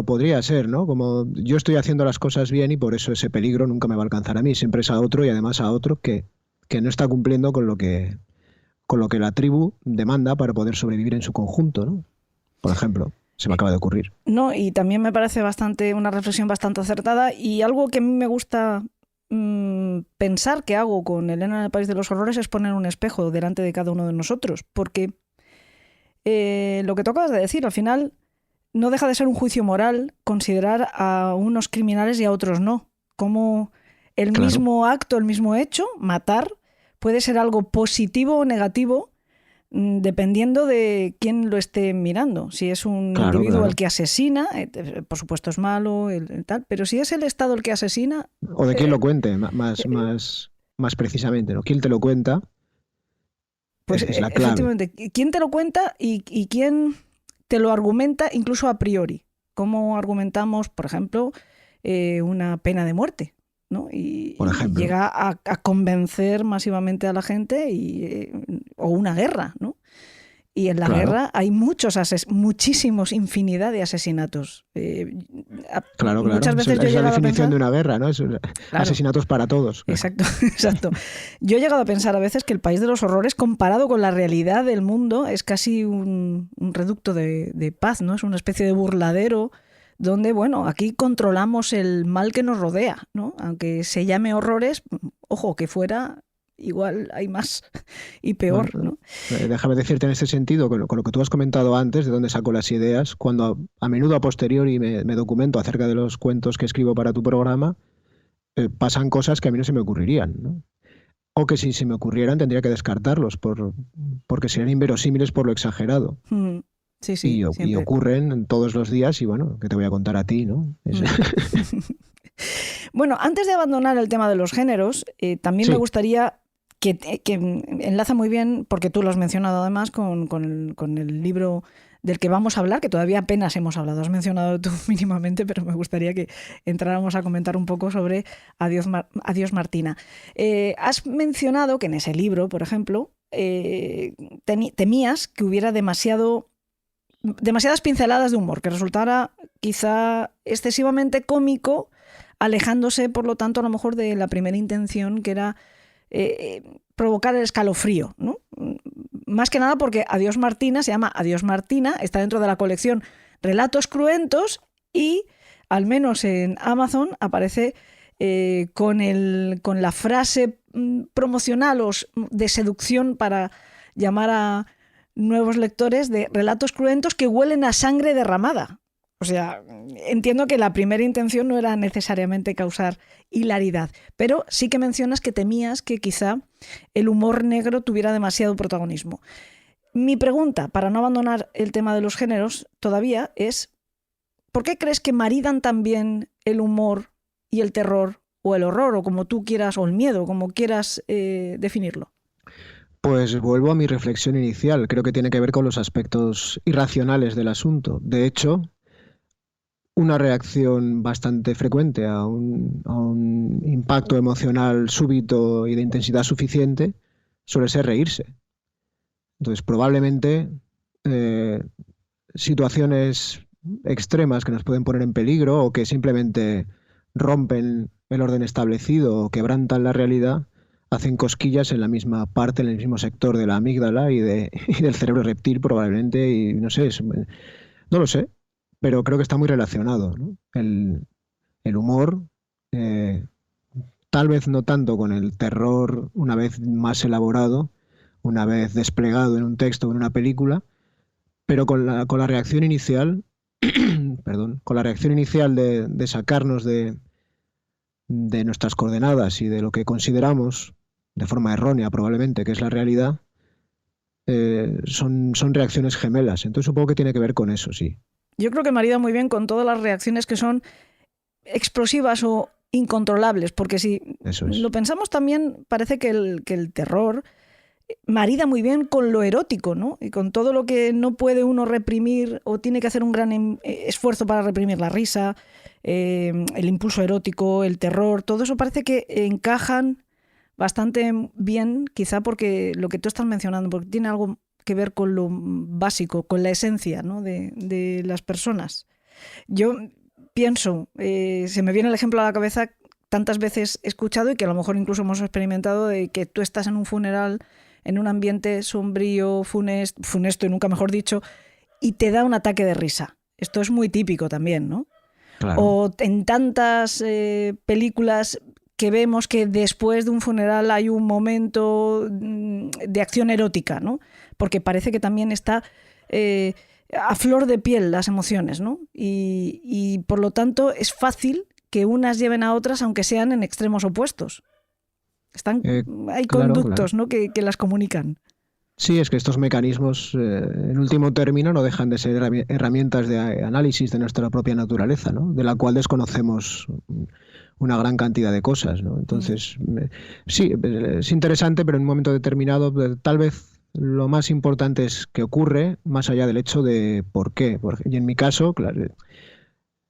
podría ser, ¿no? Como yo estoy haciendo las cosas bien y por eso ese peligro nunca me va a alcanzar a mí, siempre es a otro y además a otro que no está cumpliendo con lo que la tribu demanda para poder sobrevivir en su conjunto, ¿no? Por ejemplo, se me acaba de ocurrir. No, y también me parece una reflexión bastante acertada, y algo que a mí me gusta pensar que hago con Elena en el País de los Horrores es poner un espejo delante de cada uno de nosotros, porque lo que tú acabas de decir, al final no deja de ser un juicio moral considerar a unos criminales y a otros no. Como el mismo acto, el mismo hecho, matar, puede ser algo positivo o negativo dependiendo de quién lo esté mirando. Si es un individuo el que asesina, por supuesto es malo, tal, pero si es el Estado el que asesina... O de quién lo cuente, más precisamente, ¿no? ¿Quién te lo cuenta? Pues es la clave. Efectivamente, ¿quién te lo cuenta y quién te lo argumenta incluso a priori? ¿Cómo argumentamos, por ejemplo, una pena de muerte? ¿No? Y llega a convencer masivamente a la gente o una guerra, ¿no? Y en la guerra hay muchísimos, infinidad de asesinatos. Muchas veces es la definición de una guerra, ¿no? Asesinatos para todos. Exacto. Yo he llegado a pensar a veces que el País de los Horrores, comparado con la realidad del mundo, es casi un reducto de paz, ¿no? Es una especie de burladero donde, bueno, aquí controlamos el mal que nos rodea, ¿no? Aunque se llame horrores, ojo, que fuera igual hay más y peor, ¿no? Déjame decirte en ese sentido, con lo que tú has comentado antes, de dónde saco las ideas, cuando a menudo a posteriori me documento acerca de los cuentos que escribo para tu programa, pasan cosas que a mí no se me ocurrirían, ¿no? O que si se me ocurrieran tendría que descartarlos porque serían inverosímiles por lo exagerado. Sí, y ocurren todos los días y bueno, ¿qué te voy a contar a ti, no? Bueno, antes de abandonar el tema de los géneros, también me gustaría que enlaza muy bien, porque tú lo has mencionado además, con el libro del que vamos a hablar, que todavía apenas hemos hablado. Has mencionado tú mínimamente, pero me gustaría que entráramos a comentar un poco sobre Adiós Martina. Has mencionado que en ese libro, por ejemplo, temías que hubiera demasiadas pinceladas de humor, que resultara quizá excesivamente cómico, alejándose, por lo tanto, a lo mejor de la primera intención, que era provocar el escalofrío, ¿no? Más que nada porque Adiós Martina se llama Adiós Martina, está dentro de la colección Relatos Cruentos y, al menos en Amazon, aparece con la frase promocional o de seducción para llamar a nuevos lectores de relatos cruentos que huelen a sangre derramada. O sea, entiendo que la primera intención no era necesariamente causar hilaridad, pero sí que mencionas que temías que quizá el humor negro tuviera demasiado protagonismo. Mi pregunta, para no abandonar el tema de los géneros todavía, es ¿por qué crees que maridan también el humor y el terror, o el horror, o como tú quieras, o el miedo, como quieras definirlo? Pues vuelvo a mi reflexión inicial. Creo que tiene que ver con los aspectos irracionales del asunto. De hecho, una reacción bastante frecuente a un impacto emocional súbito y de intensidad suficiente suele ser reírse. Entonces, probablemente situaciones extremas que nos pueden poner en peligro o que simplemente rompen el orden establecido o quebrantan la realidad hacen cosquillas en la misma parte, en el mismo sector de la amígdala y del cerebro reptil probablemente, y no sé, no lo sé. Pero creo que está muy relacionado, ¿no? El humor, tal vez no tanto con el terror una vez más elaborado, una vez desplegado en un texto o en una película, pero con la reacción inicial, perdón, con la reacción inicial de sacarnos de nuestras coordenadas y de lo que consideramos, de forma errónea probablemente, que es la realidad, son reacciones gemelas. Entonces supongo que tiene que ver con eso, sí. Yo creo que marida muy bien con todas las reacciones que son explosivas o incontrolables, porque si lo pensamos también, parece que el terror marida muy bien con lo erótico, ¿no? Y con todo lo que no puede uno reprimir o tiene que hacer un gran esfuerzo para reprimir, la risa, el impulso erótico, el terror, todo eso parece que encajan bastante bien, quizá porque lo que tú estás mencionando, porque tiene algo que ver con lo básico, con la esencia, ¿no? de las personas. Yo pienso, se me viene el ejemplo a la cabeza, tantas veces he escuchado y que a lo mejor incluso hemos experimentado, de que tú estás en un funeral, en un ambiente sombrío, funesto y nunca mejor dicho, y te da un ataque de risa. Esto es muy típico también, ¿no? Claro. O en tantas películas que vemos que después de un funeral hay un momento de acción erótica, ¿no? Porque parece que también está a flor de piel las emociones, ¿no? Y por lo tanto es fácil que unas lleven a otras, aunque sean en extremos opuestos. Hay conductos, claro, ¿no? que las comunican. Sí, es que estos mecanismos, en último término, no dejan de ser herramientas de análisis de nuestra propia naturaleza, ¿no? De la cual desconocemos una gran cantidad de cosas, ¿no? Entonces, sí, es interesante, pero en un momento determinado, tal vez lo más importante es qué ocurre, más allá del hecho de por qué. Y en mi caso, claro,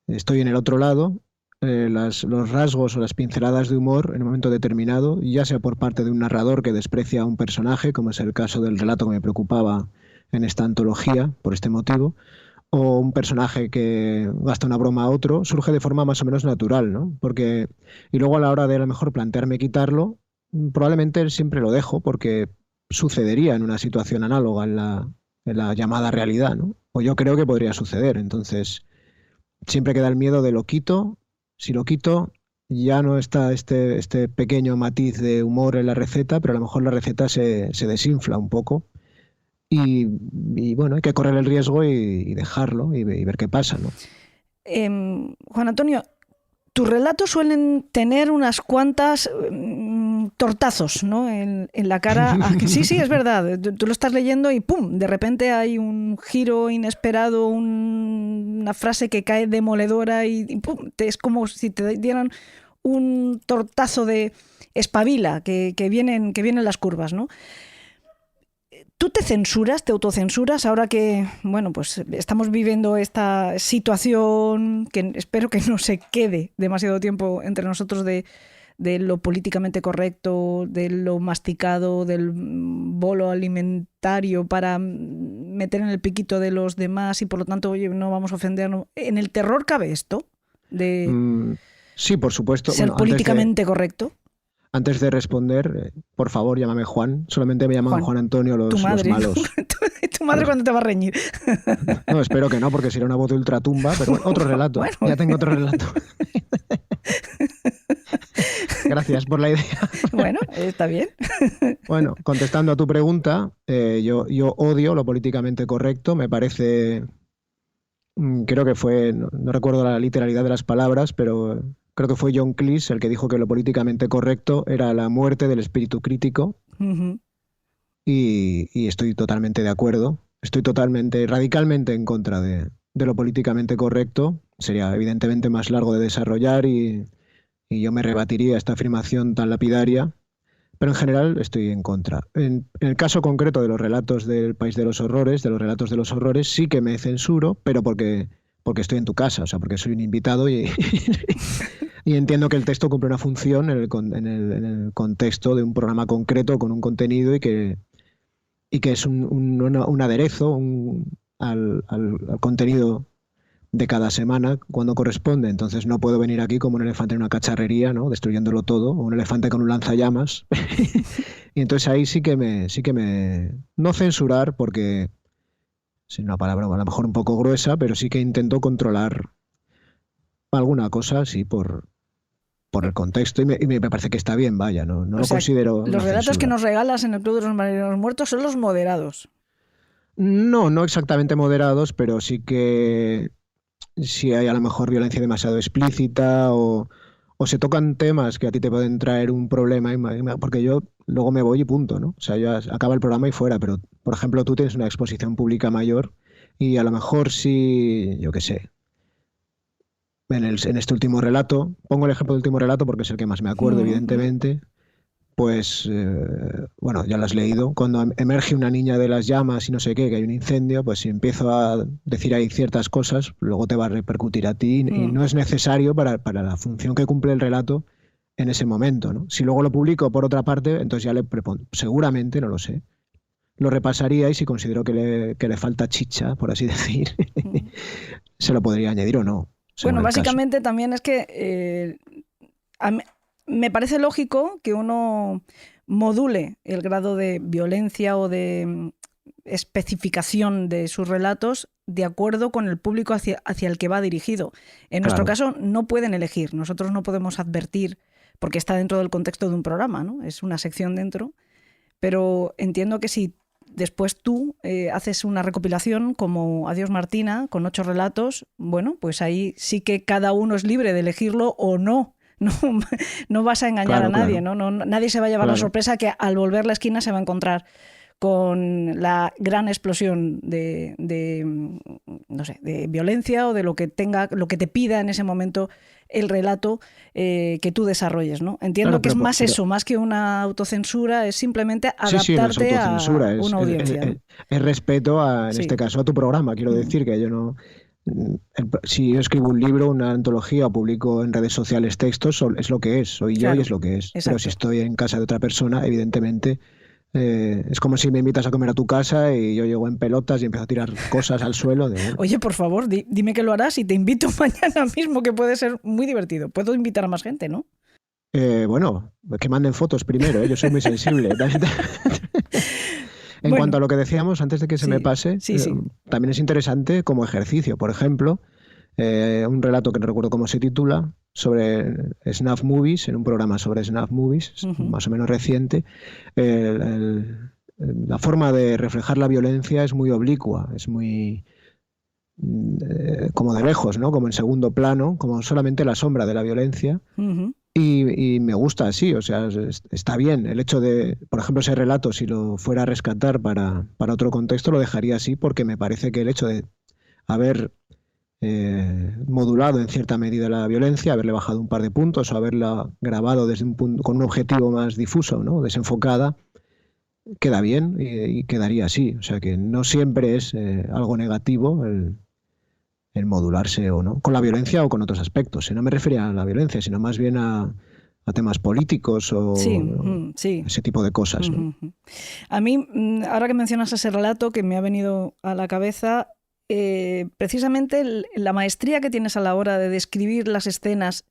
estoy en el otro lado. Los rasgos o las pinceladas de humor en un momento determinado, ya sea por parte de un narrador que desprecia a un personaje, como es el caso del relato que me preocupaba en esta antología, por este motivo, o un personaje que gasta una broma a otro, surge de forma más o menos natural, ¿no? Y luego a la hora de a lo mejor plantearme quitarlo, probablemente siempre lo dejo porque sucedería en una situación análoga en la llamada realidad, ¿no? O yo creo que podría suceder. Entonces, siempre queda el miedo de lo quito. Si lo quito, ya no está este pequeño matiz de humor en la receta, pero a lo mejor la receta se desinfla un poco. Y bueno, hay que correr el riesgo y dejarlo y ver qué pasa, ¿no? Juan Antonio, tus relatos suelen tener unas cuantas tortazos, ¿no? en la cara. Sí, es verdad. Tú lo estás leyendo y ¡pum! De repente hay un giro inesperado, una frase que cae demoledora y ¡pum! Es como si te dieran un tortazo de espabila, que vienen las curvas, ¿no? ¿Tú te censuras, te autocensuras ahora que, bueno, pues estamos viviendo esta situación que espero que no se quede demasiado tiempo entre nosotros de lo políticamente correcto, de lo masticado, del bolo alimentario para meter en el piquito de los demás y por lo tanto, oye, no vamos a ofender? ¿En el terror cabe esto de sí, por supuesto. ser políticamente correcto? Antes de responder, por favor, llámame Juan. Solamente me llaman Juan Antonio los malos. Tu madre cuando te va a reñir. No, espero que no, porque sería una voz de ultratumba, pero bueno, otro relato. Bueno. Ya tengo otro relato. Gracias por la idea. Bueno, está bien. Bueno, contestando a tu pregunta, yo odio lo políticamente correcto. Me parece, creo que fue, no recuerdo la literalidad de las palabras, pero creo que fue John Cleese el que dijo que lo políticamente correcto era la muerte del espíritu crítico. Uh-huh. Y estoy totalmente de acuerdo. Estoy radicalmente en contra de lo políticamente correcto. Sería evidentemente más largo de desarrollar y yo me rebatiría esta afirmación tan lapidaria, pero en general estoy en contra. En el caso concreto de los relatos del País de los Horrores, sí que me censuro, pero porque estoy en tu casa, o sea, porque soy un invitado y entiendo que el texto cumple una función en el contexto de un programa concreto con un contenido y que es un aderezo al contenido de cada semana cuando corresponde. Entonces no puedo venir aquí como un elefante en una cacharrería, ¿no? Destruyéndolo todo, o un elefante con un lanzallamas. Y entonces ahí sí que me no censurar, porque es una palabra a lo mejor un poco gruesa, pero sí que intento controlar alguna cosa, sí, por el contexto, y me parece que está bien, vaya, no lo considero. Los relatos que nos regalas en el Club de los Marineros Muertos son los moderados. No exactamente moderados, pero sí que si hay a lo mejor violencia demasiado explícita o se tocan temas que a ti te pueden traer un problema, porque yo luego me voy y punto, ¿no? O sea, ya acaba el programa y fuera, pero por ejemplo tú tienes una exposición pública mayor y a lo mejor si, yo qué sé, en este último relato, pongo el ejemplo del último relato porque es el que más me acuerdo, evidentemente, pues, bueno, ya lo has leído, cuando emerge una niña de las llamas y no sé qué, que hay un incendio, pues si empiezo a decir ahí ciertas cosas, luego te va a repercutir a ti y no es necesario para la función que cumple el relato en ese momento, ¿no? Si luego lo publico por otra parte, entonces ya seguramente, no lo sé, lo repasaría y si considero que le falta chicha, por así decir, se lo podría añadir o no. Bueno, básicamente también es que me parece lógico que uno module el grado de violencia o de especificación de sus relatos de acuerdo con el público hacia el que va dirigido. En nuestro caso no pueden elegir, nosotros no podemos advertir porque está dentro del contexto de un programa, ¿no? Es una sección dentro, pero entiendo que si después tú haces una recopilación como Adiós Martina, con 8 relatos, bueno, pues ahí sí que cada uno es libre de elegirlo o no. No vas a engañar a nadie, ¿no? Nadie se va a llevar la sorpresa que al volver la esquina se va a encontrar con la gran explosión de violencia o de lo que te pida en ese momento el relato que tú desarrolles, ¿no? Entiendo que es más eso, más que una autocensura, es simplemente adaptarte a una audiencia. Es respeto en este caso a tu programa, quiero decir que yo no. Si yo escribo un libro, una antología o publico en redes sociales textos, es lo que es, soy yo y es lo que es. Exacto. Pero si estoy en casa de otra persona, evidentemente es como si me invitas a comer a tu casa y yo llego en pelotas y empiezo a tirar cosas al suelo. Oye, por favor, dime que lo harás y te invito mañana mismo, que puede ser muy divertido. Puedo invitar a más gente, ¿no? Bueno, que manden fotos primero, yo soy muy sensible. En cuanto a lo que decíamos, antes de que se me pase, también es interesante como ejercicio. Por ejemplo, un relato que no recuerdo cómo se titula, sobre snuff movies, en un programa sobre snuff movies, más o menos reciente. La forma de reflejar la violencia es muy oblicua, es muy como de lejos, ¿no? Como en segundo plano, como solamente la sombra de la violencia. Y me gusta así, o sea, está bien. El hecho de, por ejemplo, ese relato, si lo fuera a rescatar para otro contexto, lo dejaría así porque me parece que el hecho de haber modulado en cierta medida la violencia, haberle bajado un par de puntos o haberla grabado desde un punto, con un objetivo más difuso, ¿no? Desenfocada, queda bien y quedaría así. O sea que no siempre es algo negativo el modularse o no, con la violencia o con otros aspectos. No me refería a la violencia, sino más bien a temas políticos o sí. ese tipo de cosas, ¿no? A mí, ahora que mencionas ese relato que me ha venido a la cabeza, precisamente la maestría que tienes a la hora de describir las escenas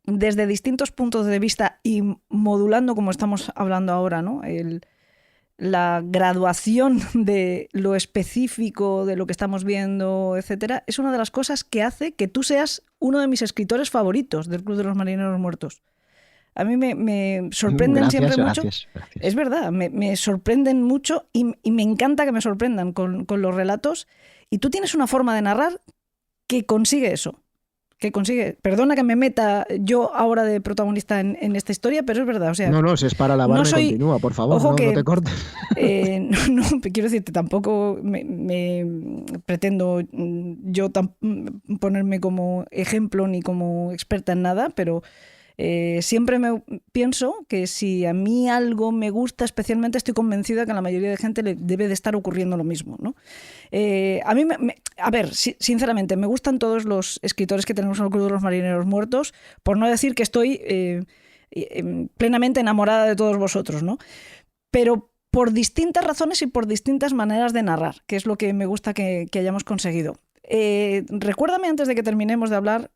desde distintos puntos de vista y modulando, como estamos hablando ahora, ¿no? La graduación de lo específico de lo que estamos viendo, etcétera, es una de las cosas que hace que tú seas uno de mis escritores favoritos del Club de los Marineros Muertos. A mí me sorprenden siempre mucho. Gracias. Es verdad, me sorprenden mucho y me encanta que me sorprendan con los relatos. Y tú tienes una forma de narrar que consigue eso. Perdona que me meta yo ahora de protagonista en esta historia, pero es verdad. O sea, no, si es para la barra, continúa, por favor, ojo no te cortes. No, quiero decirte, tampoco me pretendo yo ponerme como ejemplo ni como experta en nada, pero siempre me pienso que si a mí algo me gusta especialmente, estoy convencida que a la mayoría de gente le debe de estar ocurriendo lo mismo, ¿no? A mí, sinceramente, me gustan todos los escritores que tenemos en el Club de los Marineros Muertos, por no decir que estoy plenamente enamorada de todos vosotros, ¿no? Pero por distintas razones y por distintas maneras de narrar, que es lo que me gusta que hayamos conseguido. Recuérdame, antes de que terminemos de hablar,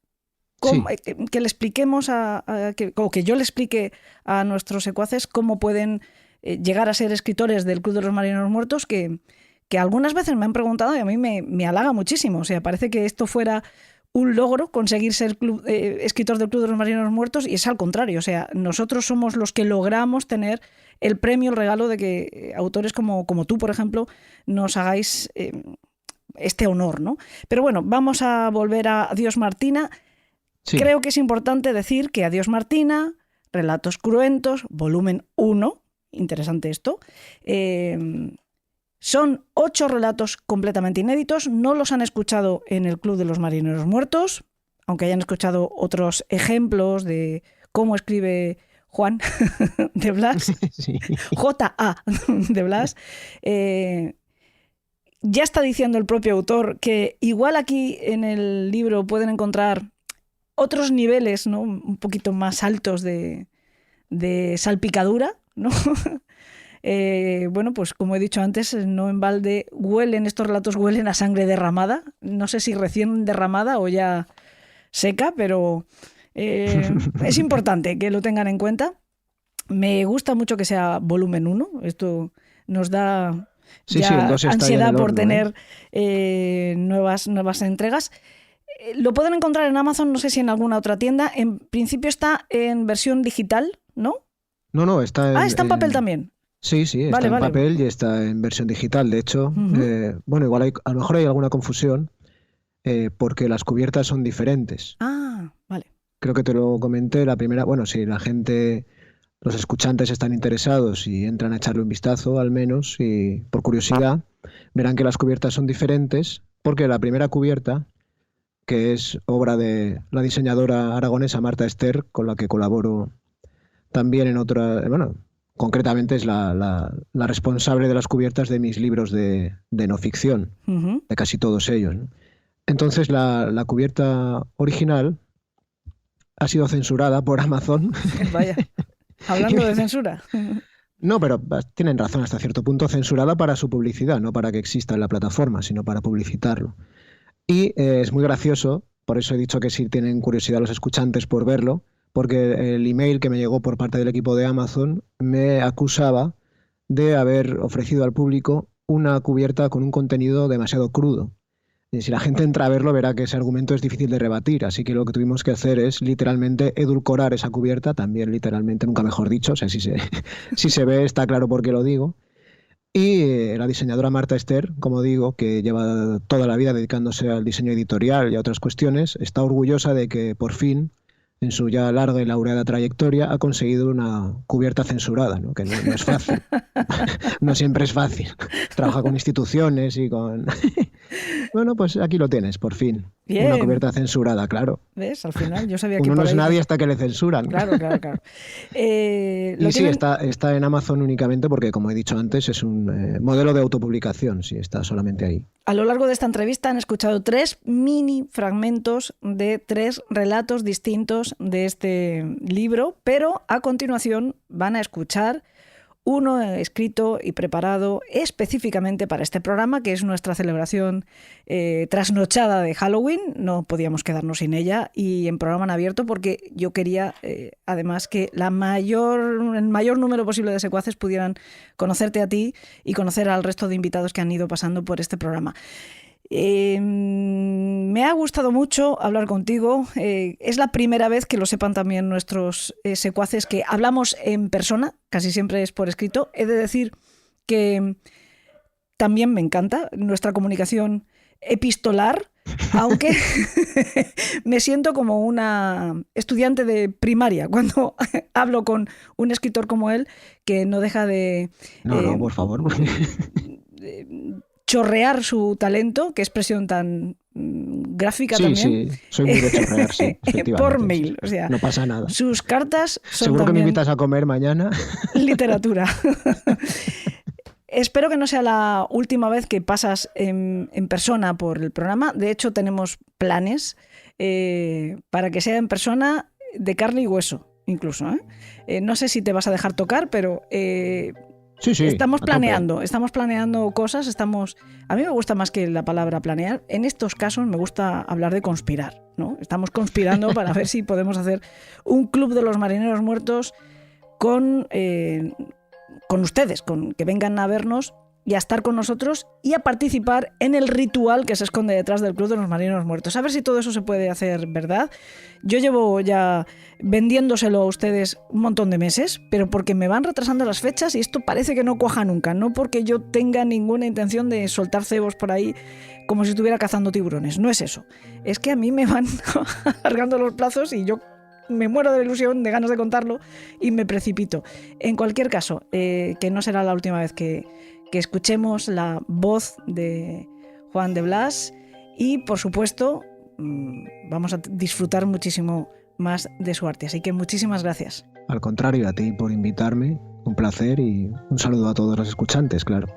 que le expliquemos o que yo le explique a nuestros secuaces cómo pueden llegar a ser escritores del Club de los Marineros Muertos, que algunas veces me han preguntado y a mí me halaga muchísimo. O sea, parece que esto fuera un logro conseguir ser escritor del Club de los Marineros Muertos, y es al contrario. O sea, nosotros somos los que logramos tener el premio, el regalo de que autores como tú, por ejemplo, nos hagáis este honor, ¿no? Pero bueno, vamos a volver a Adiós Martina. Sí. Creo que es importante decir que Adiós Martina, Relatos Cruentos, volumen 1, interesante esto, son 8 relatos completamente inéditos, no los han escuchado en el Club de los Marineros Muertos, aunque hayan escuchado otros ejemplos de cómo escribe Juan de Blas, sí. J.A. de Blas. Ya está diciendo el propio autor que igual aquí en el libro pueden encontrar otros niveles, ¿no? Un poquito más altos de salpicadura, ¿no? Bueno, pues como he dicho antes, no en balde estos relatos huelen a sangre derramada. No sé si recién derramada o ya seca, pero es importante que lo tengan en cuenta. Me gusta mucho que sea volumen 1. Esto nos da ansiedad por tener nuevas entregas. Lo pueden encontrar en Amazon, no sé si en alguna otra tienda. En principio está en versión digital, ¿no? No, está está en papel también. Sí, está en papel y está en versión digital. De hecho, bueno, igual a lo mejor hay alguna confusión porque las cubiertas son diferentes. Ah, vale. Creo que te lo comenté la primera. Bueno, si la gente, los escuchantes están interesados y entran a echarle un vistazo, al menos, y por curiosidad, verán que las cubiertas son diferentes porque la primera cubierta, que es obra de la diseñadora aragonesa Marta Ester, con la que colaboro también en otra... Bueno, concretamente es la responsable de las cubiertas de mis libros de no ficción, de casi todos ellos, ¿no? Entonces la cubierta original ha sido censurada por Amazon. Vaya, hablando de censura. No, pero tienen razón hasta cierto punto, censurada para su publicidad, no para que exista en la plataforma, sino para publicitarlo. Y es muy gracioso, por eso he dicho que si tienen curiosidad los escuchantes por verlo, porque el email que me llegó por parte del equipo de Amazon me acusaba de haber ofrecido al público una cubierta con un contenido demasiado crudo. Y si la gente entra a verlo verá que ese argumento es difícil de rebatir, así que lo que tuvimos que hacer es literalmente edulcorar esa cubierta, también literalmente, nunca mejor dicho, o sea, si se ve está claro por qué lo digo. Y la diseñadora Marta Ester, como digo, que lleva toda la vida dedicándose al diseño editorial y a otras cuestiones, está orgullosa de que por fin, en su ya larga y laureada trayectoria, ha conseguido una cubierta censurada, ¿no? Que no es fácil. No siempre es fácil. Trabaja con instituciones y con Bueno, pues aquí lo tienes, por fin. Bien. Una cubierta censurada, claro. ¿Ves? Al final yo sabía que Uno por no es ahí... nadie hasta que le censuran. Claro. Y sí, está en Amazon únicamente porque, como he dicho antes, es un modelo de autopublicación. Sí, está solamente ahí. A lo largo de esta entrevista han escuchado 3 mini fragmentos de 3 relatos distintos de este libro, pero a continuación van a escuchar uno escrito y preparado específicamente para este programa, que es nuestra celebración trasnochada de Halloween. No podíamos quedarnos sin ella, y en programa en abierto, porque yo quería, además, que el mayor número posible de secuaces pudieran conocerte a ti y conocer al resto de invitados que han ido pasando por este programa. Me ha gustado mucho hablar contigo. Es la primera vez, que lo sepan también nuestros secuaces, que hablamos en persona, casi siempre es por escrito. He de decir que también me encanta nuestra comunicación epistolar, aunque me siento como una estudiante de primaria cuando hablo con un escritor como él, que no deja de... No, por favor. chorrear su talento, qué expresión tan gráfica también. Sí, soy muy de chorrear, sí, efectivamente. Por mail, o sea, no pasa nada. Sus cartas son Seguro también que me invitas a comer mañana. Literatura. Espero que no sea la última vez que pasas en persona por el programa. De hecho, tenemos planes para que sea en persona, de carne y hueso, incluso. No sé si te vas a dejar tocar, pero... Sí, estamos planeando cosas. A mí me gusta más que la palabra planear. En estos casos me gusta hablar de conspirar, ¿no? Estamos conspirando para ver si podemos hacer un club de los marineros muertos con ustedes, con que vengan a vernos y a estar con nosotros y a participar en el ritual que se esconde detrás del Club de los Marineros Muertos. A ver si todo eso se puede hacer verdad. Yo llevo ya vendiéndoselo a ustedes un montón de meses, pero porque me van retrasando las fechas y esto parece que no cuaja nunca. No porque yo tenga ninguna intención de soltar cebos por ahí como si estuviera cazando tiburones. No es eso. Es que a mí me van alargando los plazos y yo me muero de la ilusión, de ganas de contarlo, y me precipito. En cualquier caso, que no será la última vez que escuchemos la voz de Juan de Blas, y por supuesto vamos a disfrutar muchísimo más de su arte. Así que muchísimas gracias. Al contrario, a ti por invitarme, un placer, y un saludo a todos los escuchantes, claro.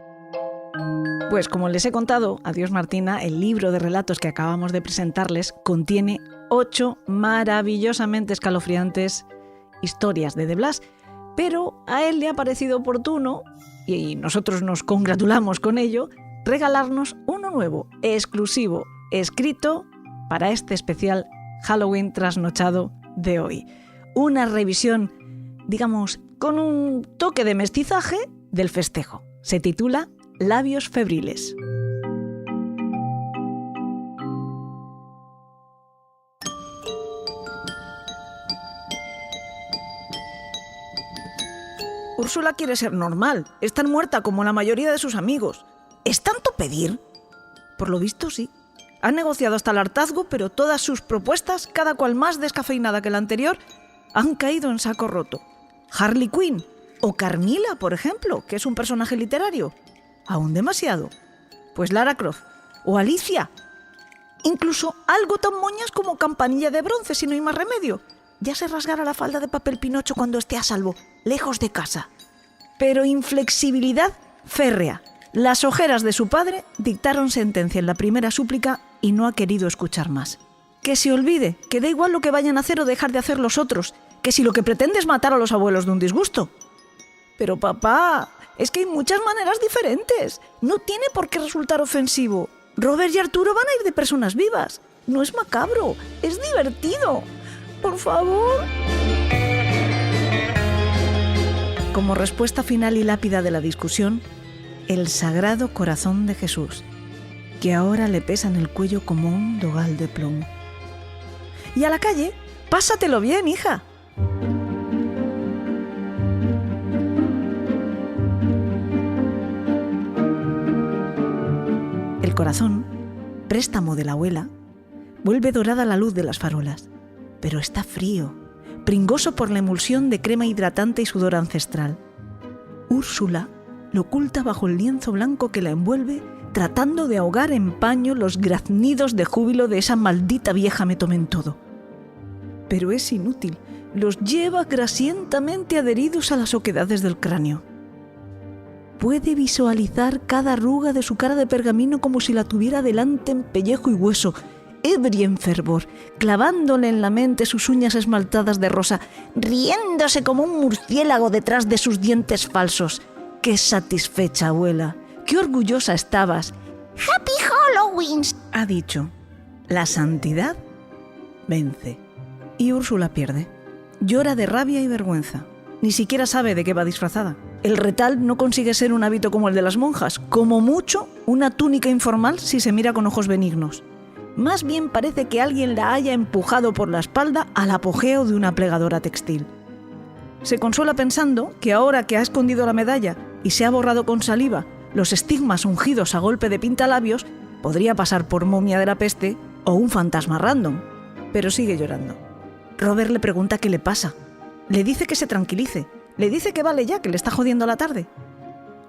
Pues como les he contado, adiós Martina, el libro de relatos que acabamos de presentarles contiene 8 maravillosamente escalofriantes historias de Blas, pero a él le ha parecido oportuno, y nosotros nos congratulamos con ello, regalarnos uno nuevo, exclusivo, escrito para este especial Halloween trasnochado de hoy. Una revisión, digamos, con un toque de mestizaje del festejo. Se titula Labios febriles. Úrsula quiere ser normal, es tan muerta como la mayoría de sus amigos. ¿Es tanto pedir? Por lo visto, sí. Ha negociado hasta el hartazgo, pero todas sus propuestas, cada cual más descafeinada que la anterior, han caído en saco roto. Harley Quinn, o Carmila, por ejemplo, que es un personaje literario. ¿Aún demasiado? Pues Lara Croft, o Alicia. Incluso algo tan moñas como Campanilla de Bronce, si no hay más remedio. Ya se rasgará la falda de papel Pinocho cuando esté a salvo, lejos de casa. Pero inflexibilidad férrea. Las ojeras de su padre dictaron sentencia en la primera súplica y no ha querido escuchar más. Que se olvide, que da igual lo que vayan a hacer o dejar de hacer los otros, que si lo que pretende es matar a los abuelos de un disgusto. Pero papá, es que hay muchas maneras diferentes. No tiene por qué resultar ofensivo. Robert y Arturo van a ir de personas vivas. No es macabro, es divertido. Por favor. Como respuesta final y lápida de la discusión, el Sagrado Corazón de Jesús, que ahora le pesa en el cuello como un dogal de plomo. Y a la calle, pásatelo bien, hija. El corazón, préstamo de la abuela, vuelve dorada la luz de las farolas, pero está frío, pringoso por la emulsión de crema hidratante y sudor ancestral. Úrsula lo oculta bajo el lienzo blanco que la envuelve tratando de ahogar en paño los graznidos de júbilo de esa maldita vieja me tomen todo. Pero es inútil, los lleva grasientamente adheridos a las oquedades del cráneo. Puede visualizar cada arruga de su cara de pergamino como si la tuviera delante en pellejo y hueso, ebria en fervor, clavándole en la mente sus uñas esmaltadas de rosa, riéndose como un murciélago detrás de sus dientes falsos. ¡Qué satisfecha, abuela! ¡Qué orgullosa estabas! ¡Happy Halloween! Ha dicho. La santidad vence. Y Úrsula pierde. Llora de rabia y vergüenza. Ni siquiera sabe de qué va disfrazada. El retal no consigue ser un hábito como el de las monjas, como mucho una túnica informal si se mira con ojos benignos. Más bien parece que alguien la haya empujado por la espalda al apogeo de una plegadora textil. Se consuela pensando que ahora que ha escondido la medalla y se ha borrado con saliva los estigmas ungidos a golpe de pintalabios, podría pasar por momia de la peste o un fantasma random, pero sigue llorando. Robert le pregunta qué le pasa. Le dice que se tranquilice. Le dice que vale ya, que le está jodiendo la tarde.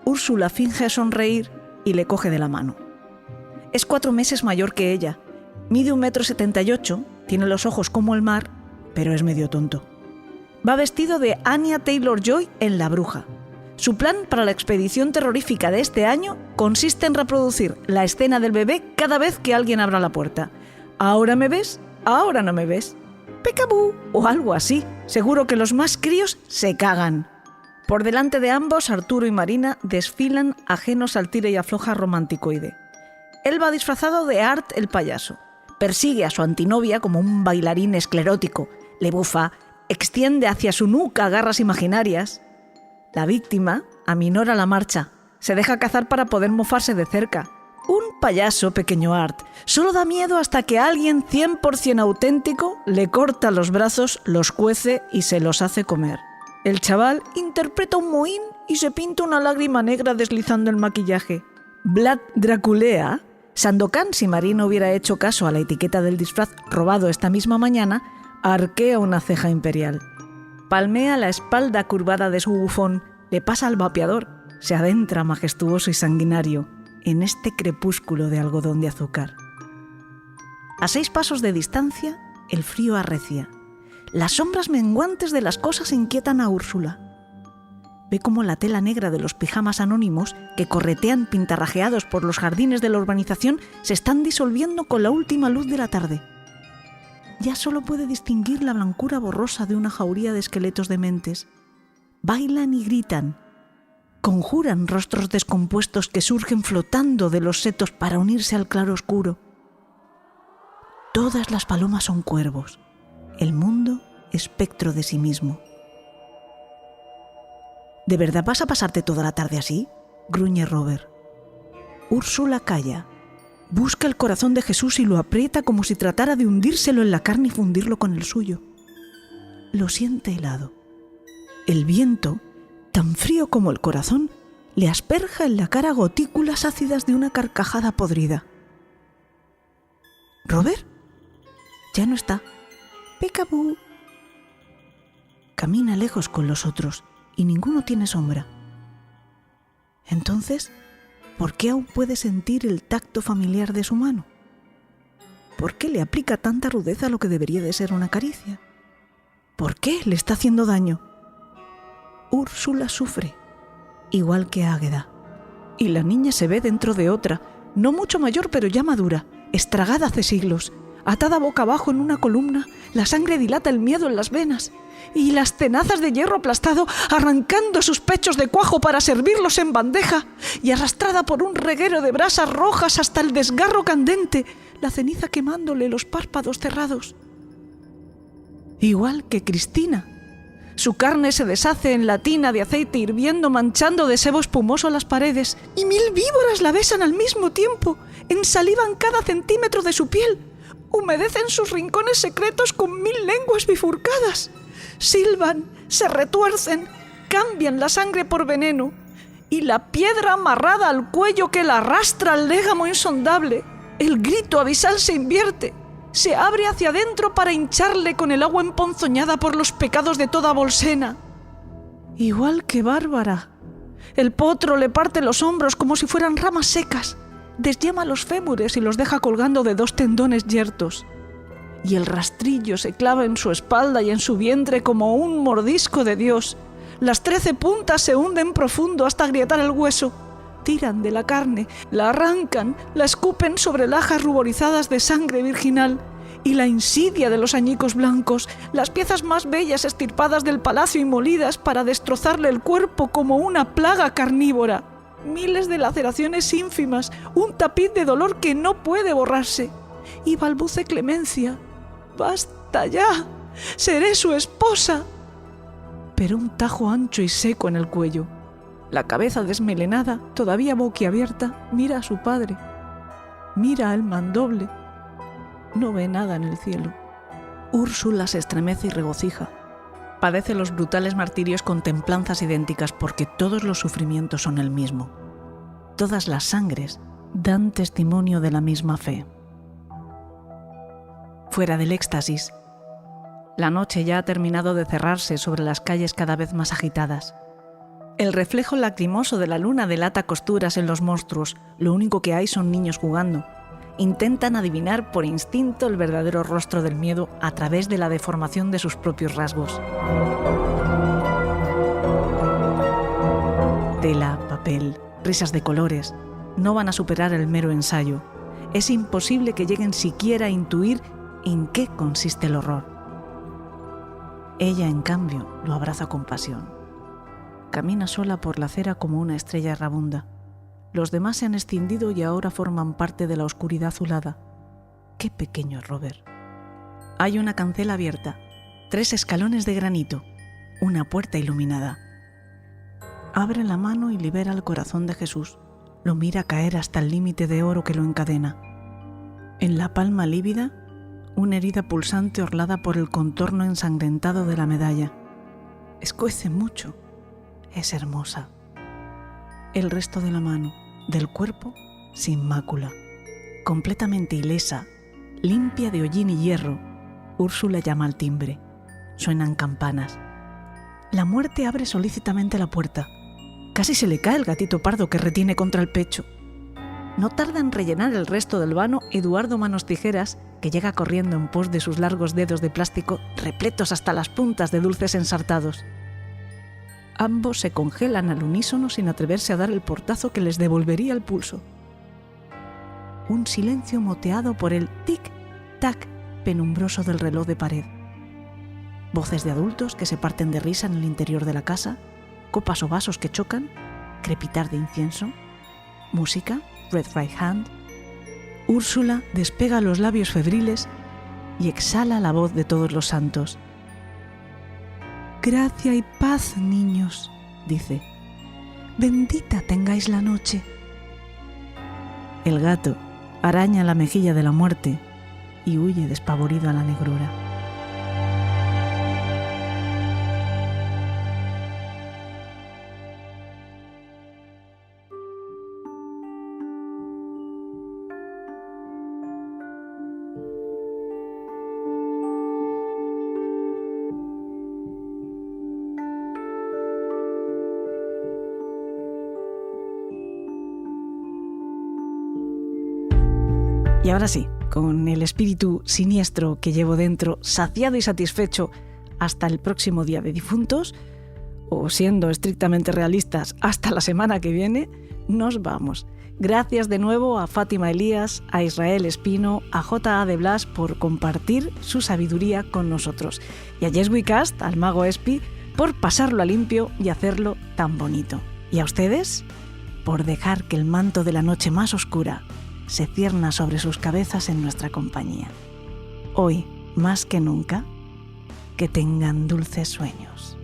Úrsula finge sonreír y le coge de la mano. Es 4 meses mayor que ella. Mide 1,78 m, tiene los ojos como el mar, pero es medio tonto. Va vestido de Anya Taylor-Joy en La Bruja. Su plan para la expedición terrorífica de este año consiste en reproducir la escena del bebé cada vez que alguien abra la puerta. ¿Ahora me ves? ¿Ahora no me ves? ¡Pecabú! O algo así. Seguro que los más críos se cagan. Por delante de ambos, Arturo y Marina desfilan ajenos al tira y afloja romanticoide. Él va disfrazado de Art el payaso. Persigue a su antinovia como un bailarín esclerótico. Le bufa, extiende hacia su nuca garras imaginarias. La víctima aminora la marcha. Se deja cazar para poder mofarse de cerca. Un payaso, pequeño Art. Solo da miedo hasta que alguien 100% auténtico le corta los brazos, los cuece y se los hace comer. El chaval interpreta un mohín y se pinta una lágrima negra deslizando el maquillaje. Vlad Draculea, Sandokan, si Marina hubiera hecho caso a la etiqueta del disfraz robado esta misma mañana, arquea una ceja imperial. Palmea la espalda curvada de su bufón, le pasa al vapeador, se adentra majestuoso y sanguinario en este crepúsculo de algodón de azúcar. A 6 pasos de distancia, el frío arrecia. Las sombras menguantes de las cosas inquietan a Úrsula. Ve cómo la tela negra de los pijamas anónimos que corretean pintarrajeados por los jardines de la urbanización se están disolviendo con la última luz de la tarde. Ya solo puede distinguir la blancura borrosa de una jauría de esqueletos dementes. Bailan y gritan. Conjuran rostros descompuestos que surgen flotando de los setos para unirse al claroscuro. Todas las palomas son cuervos. El mundo, espectro de sí mismo. ¿De verdad vas a pasarte toda la tarde así?, gruñe Robert. Úrsula calla. Busca el corazón de Jesús y lo aprieta como si tratara de hundírselo en la carne y fundirlo con el suyo. Lo siente helado. El viento, tan frío como el corazón, le asperja en la cara gotículas ácidas de una carcajada podrida. ¿Robert? Ya no está. ¡Pecabú! Camina lejos con los otros y ninguno tiene sombra. Entonces, ¿por qué aún puede sentir el tacto familiar de su mano? ¿Por qué le aplica tanta rudeza a lo que debería de ser una caricia? ¿Por qué le está haciendo daño? Úrsula sufre, igual que Águeda. Y la niña se ve dentro de otra, no mucho mayor pero ya madura, estragada hace siglos. Atada boca abajo en una columna, la sangre dilata el miedo en las venas y las tenazas de hierro aplastado arrancando sus pechos de cuajo para servirlos en bandeja y arrastrada por un reguero de brasas rojas hasta el desgarro candente, la ceniza quemándole los párpados cerrados. Igual que Cristina. Su carne se deshace en la tina de aceite hirviendo manchando de sebo espumoso las paredes y 1000 víboras la besan al mismo tiempo, ensalivan cada centímetro de su piel. Humedecen sus rincones secretos con 1000 lenguas bifurcadas. Silban, se retuercen, cambian la sangre por veneno. Y la piedra amarrada al cuello que la arrastra al légamo insondable. El grito abisal se invierte. Se abre hacia adentro para hincharle con el agua emponzoñada por los pecados de toda Bolsena. Igual que Bárbara. El potro le parte los hombros como si fueran ramas secas. desyema los fémures y los deja colgando de 2 tendones yertos. Y el rastrillo se clava en su espalda y en su vientre como un mordisco de Dios. Las 13 puntas se hunden profundo hasta agrietar el hueso. Tiran de la carne, la arrancan, la escupen sobre lajas ruborizadas de sangre virginal. Y la insidia de los añicos blancos, las piezas más bellas estirpadas del palacio y molidas para destrozarle el cuerpo como una plaga carnívora. Miles de laceraciones ínfimas, un tapiz de dolor que no puede borrarse. Y balbuce clemencia. ¡Basta ya! ¡Seré su esposa! Pero un tajo ancho y seco en el cuello. La cabeza desmelenada, todavía boquiabierta, mira a su padre. Mira al mandoble. No ve nada en el cielo. Úrsula se estremece y regocija. Padece los brutales martirios con templanzas idénticas porque todos los sufrimientos son el mismo. Todas las sangres dan testimonio de la misma fe. Fuera del éxtasis, la noche ya ha terminado de cerrarse sobre las calles cada vez más agitadas. El reflejo lacrimoso de la luna delata costuras en los monstruos. Lo único que hay son niños jugando. Intentan adivinar por instinto el verdadero rostro del miedo a través de la deformación de sus propios rasgos. Tela, papel, risas de colores, no van a superar el mero ensayo. Es imposible que lleguen siquiera a intuir en qué consiste el horror. Ella, en cambio, lo abraza con pasión. Camina sola por la acera como una estrella errabunda. Los demás se han escindido y ahora forman parte de la oscuridad azulada. ¡Qué pequeño es Robert! Hay una cancela abierta, 3 escalones de granito, una puerta iluminada. Abre la mano y libera el corazón de Jesús. Lo mira caer hasta el límite de oro que lo encadena. En la palma lívida, una herida pulsante orlada por el contorno ensangrentado de la medalla. Escuece mucho. Es hermosa. El resto de la mano, del cuerpo, sin mácula. Completamente ilesa, limpia de hollín y hierro, Úrsula llama al timbre. Suenan campanas. La muerte abre solícitamente la puerta. Casi se le cae el gatito pardo que retiene contra el pecho. No tarda en rellenar el resto del vano Eduardo Manos Tijeras, que llega corriendo en pos de sus largos dedos de plástico repletos hasta las puntas de dulces ensartados. Ambos se congelan al unísono sin atreverse a dar el portazo que les devolvería el pulso. Un silencio moteado por el tic-tac penumbroso del reloj de pared. Voces de adultos que se parten de risa en el interior de la casa, copas o vasos que chocan, crepitar de incienso, música, Red Right Hand. Úrsula despega los labios febriles y exhala la voz de todos los santos. «Gracia y paz, niños», dice. «Bendita tengáis la noche». El gato araña la mejilla de la muerte y huye despavorido a la negrura. Y ahora sí, con el espíritu siniestro que llevo dentro, saciado y satisfecho hasta el próximo Día de Difuntos, o siendo estrictamente realistas, hasta la semana que viene, nos vamos. Gracias de nuevo a Fátima Elías, a Israel Espino, a J.A. de Blas por compartir su sabiduría con nosotros. Y a Yes We Cast, al mago Espi, por pasarlo a limpio y hacerlo tan bonito. Y a ustedes, por dejar que el manto de la noche más oscura se cierna sobre sus cabezas en nuestra compañía. Hoy, más que nunca, que tengan dulces sueños.